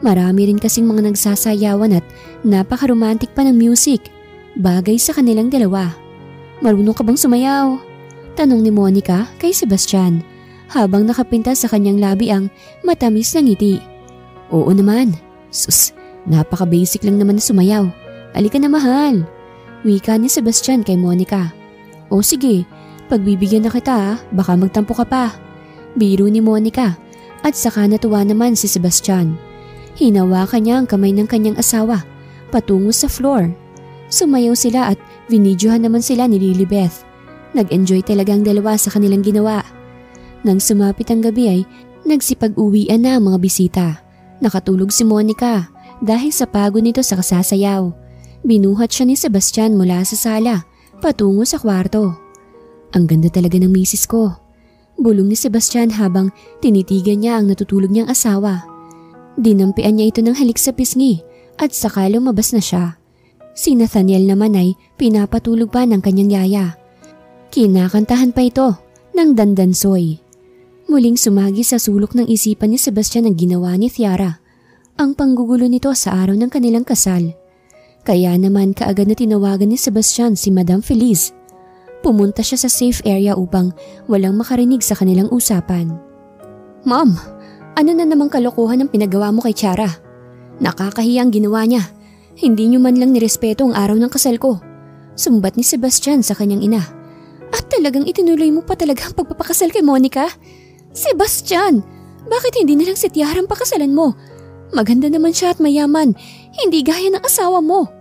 Marami rin kasing mga nagsasayawan at napaka-romantic pa ng music. Bagay sa kanilang dalawa. Marunong ka bang sumayaw? Tanong ni Monica kay Sebastian habang nakapinta sa kanyang labi ang matamis na ngiti. Oo naman. Sus, napaka-basic lang naman na sumayaw. Alika na, mahal. Wika ni Sebastian kay Monica. O sige, pagbibigyan na kita, baka magtampo ka pa. Biro ni Monica at saka natuwa naman si Sebastian. Hinawakan niya ang kamay ng kanyang asawa patungo sa floor. Sumayaw sila at vinidyohan naman sila ni Lilibeth. Nag-enjoy talaga ang dalawa sa kanilang ginawa. Nang sumapit ang gabi ay nagsipag-uwian na ang mga bisita. Nakatulog si Monica dahil sa pagod nito sa kasasayaw. Binuhat siya ni Sebastian mula sa sala patungo sa kwarto. Ang ganda talaga ng misis ko. Bulong ni Sebastian habang tinitigan niya ang natutulog niyang asawa. Dinampian niya ito ng halik sa pisngi at saka lumabas na siya. Si Nathaniel naman ay pinapatulog pa ng kanyang yaya. Kinakantahan pa ito ng dandansoy. Muling sumagi sa sulok ng isipan ni Sebastian ang ginawa ni Tiara, ang panggugulo nito sa araw ng kanilang kasal. Kaya naman kaagad na tinawagan ni Sebastian si Madam Feliz. Pumunta siya sa safe area upang walang makarinig sa kanilang usapan. Ma'am, ano na namang kalokohan ang pinagawa mo kay Tiara? Nakakahiyang ginawa niya. Hindi niyo man lang nirespeto ang araw ng kasal ko. Sumbat ni Sebastian sa kanyang ina. At talagang itinuloy mo pa talaga ang pagpapakasal kay Monica? Sebastian, bakit hindi na lang si Tiara ang pakasalan mo? Maganda naman siya at mayaman, hindi gaya ng asawa mo.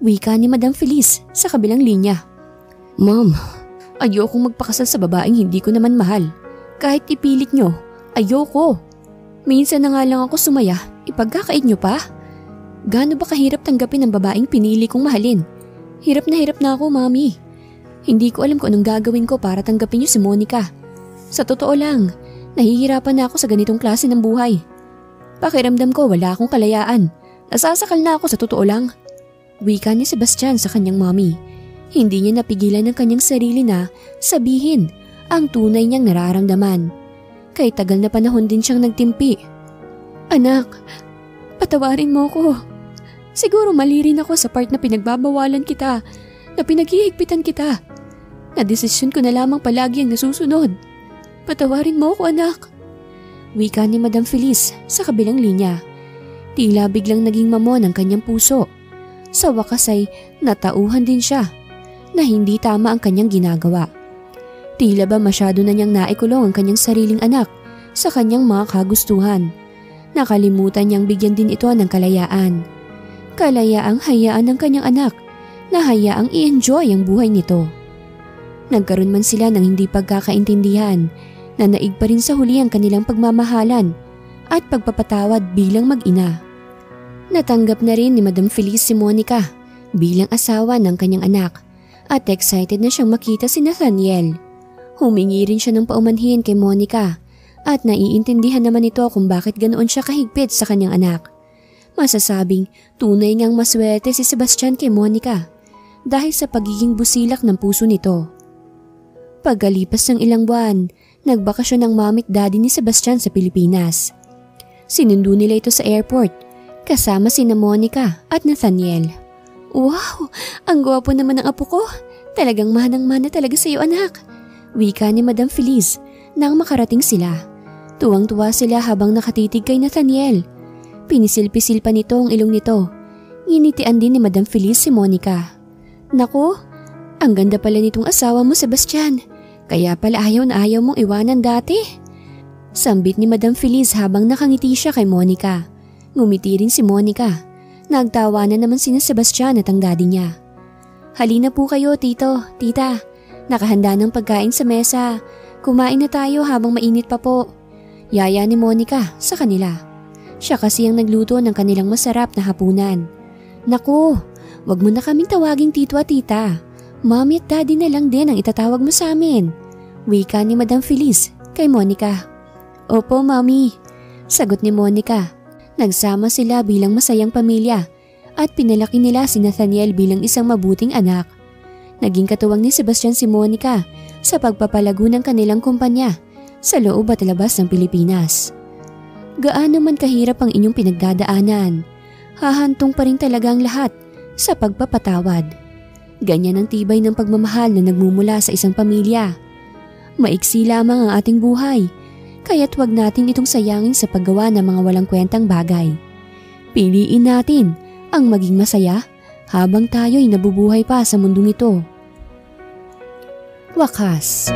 Wika ni Madam Feliz sa kabilang linya. Ma'am, ayokong magpakasal sa babaeng hindi ko naman mahal. Kahit ipilit nyo, ayoko. Minsan na nga lang ako sumaya, ipagkakait nyo pa. Gaano ba kahirap tanggapin ang babaeng pinili kong mahalin? Hirap na ako, mami. Hindi ko alam kung anong gagawin ko para tanggapin niyo si Monica. Sa totoo lang, nahihirapan na ako sa ganitong klase ng buhay. Pakiramdam ko wala akong kalayaan. Nasasakal na ako sa totoo lang. Wika ni Sebastian sa kanyang mami. Hindi niya napigilan ng kanyang sarili na sabihin ang tunay niyang nararamdaman. Kay tagal na panahon din siyang nagtimpi. Anak, patawarin mo ko. Siguro mali rin ako sa part na pinagbabawalan kita, na pinaghihigpitan kita. Nadesisyon ko na lamang palagi ang nasusunod. Patawarin mo ako, anak. Wika ni Madam Feliz sa kabilang linya. Tila biglang naging mamon ang kanyang puso. Sa wakas ay natauhan din siya na hindi tama ang kanyang ginagawa. Tila ba masyado na niyang naikulong ang kanyang sariling anak sa kanyang mga kagustuhan. Nakalimutan niyang bigyan din ito ng kalayaan. Kalayaang hayaan ng kanyang anak na hayaang i-enjoy ang buhay nito. Nagkaroon man sila ng hindi pagkakaintindihan na naig pa rin sa huli ang kanilang pagmamahalan at pagpapatawad bilang mag-ina. Natanggap na rin ni Madam Feliz si Monica bilang asawa ng kanyang anak at excited na siyang makita si Nathaniel. Humingi rin siya ng paumanhin kay Monica at naiintindihan naman ito kung bakit ganoon siya kahigpit sa kanyang anak. Masasabing tunay ngang maswerte si Sebastian kay Monica dahil sa pagiging busilak ng puso nito. Pagkalipas ng ilang buwan, nagbakasyon ng mommy at daddy ni Sebastian sa Pilipinas. Sinundo nila ito sa airport kasama sina Monica at Nathaniel. Wow! Ang gwapo naman ng apo ko. Talagang manang-mana talaga sa iyo, anak. Wika ni Madam Feliz nang makarating sila. Tuwang-tuwa sila habang nakatitig kay Nathaniel. Pinisil-pisil pa nito ang ilong nito. Nginitian din ni Madam Feliz si Monica. Naku, ang ganda pala nitong asawa mo, Sebastian. Kaya pala ayaw na ayaw mong iwanan dati. Sambit ni Madam Feliz habang nakangiti siya kay Monica. Ngumiti rin si Monica. Nagtawanan naman sina Sebastian at ang daddy niya. Halina po kayo, tito, tita. Nakahanda ng pagkain sa mesa. Kumain na tayo habang mainit pa po. Yaya ni Monica sa kanila. Siya kasi ang nagluto ng kanilang masarap na hapunan. Naku, wag mo na kaming tawaging tito at tita. Mommy at daddy na lang din ang itatawag mo sa amin. Wika ni Madam Feliz kay Monica. Opo, Mommy. Sagot ni Monica. Nagsama sila bilang masayang pamilya at pinalaki nila si Nathaniel bilang isang mabuting anak. Naging katuwang ni Sebastian si Monica sa pagpapalago ng kanilang kumpanya sa loob at labas ng Pilipinas. Gaano man kahirap ang inyong pinagdadaanan, hahantong pa rin talaga ang lahat sa pagpapatawad. Ganyan ang tibay ng pagmamahal na nagmumula sa isang pamilya. Maiksi lamang ang ating buhay, kaya't wag natin itong sayangin sa paggawa ng mga walang kwentang bagay. Piliin natin ang maging masaya habang tayo'y nabubuhay pa sa mundong ito. Wakas.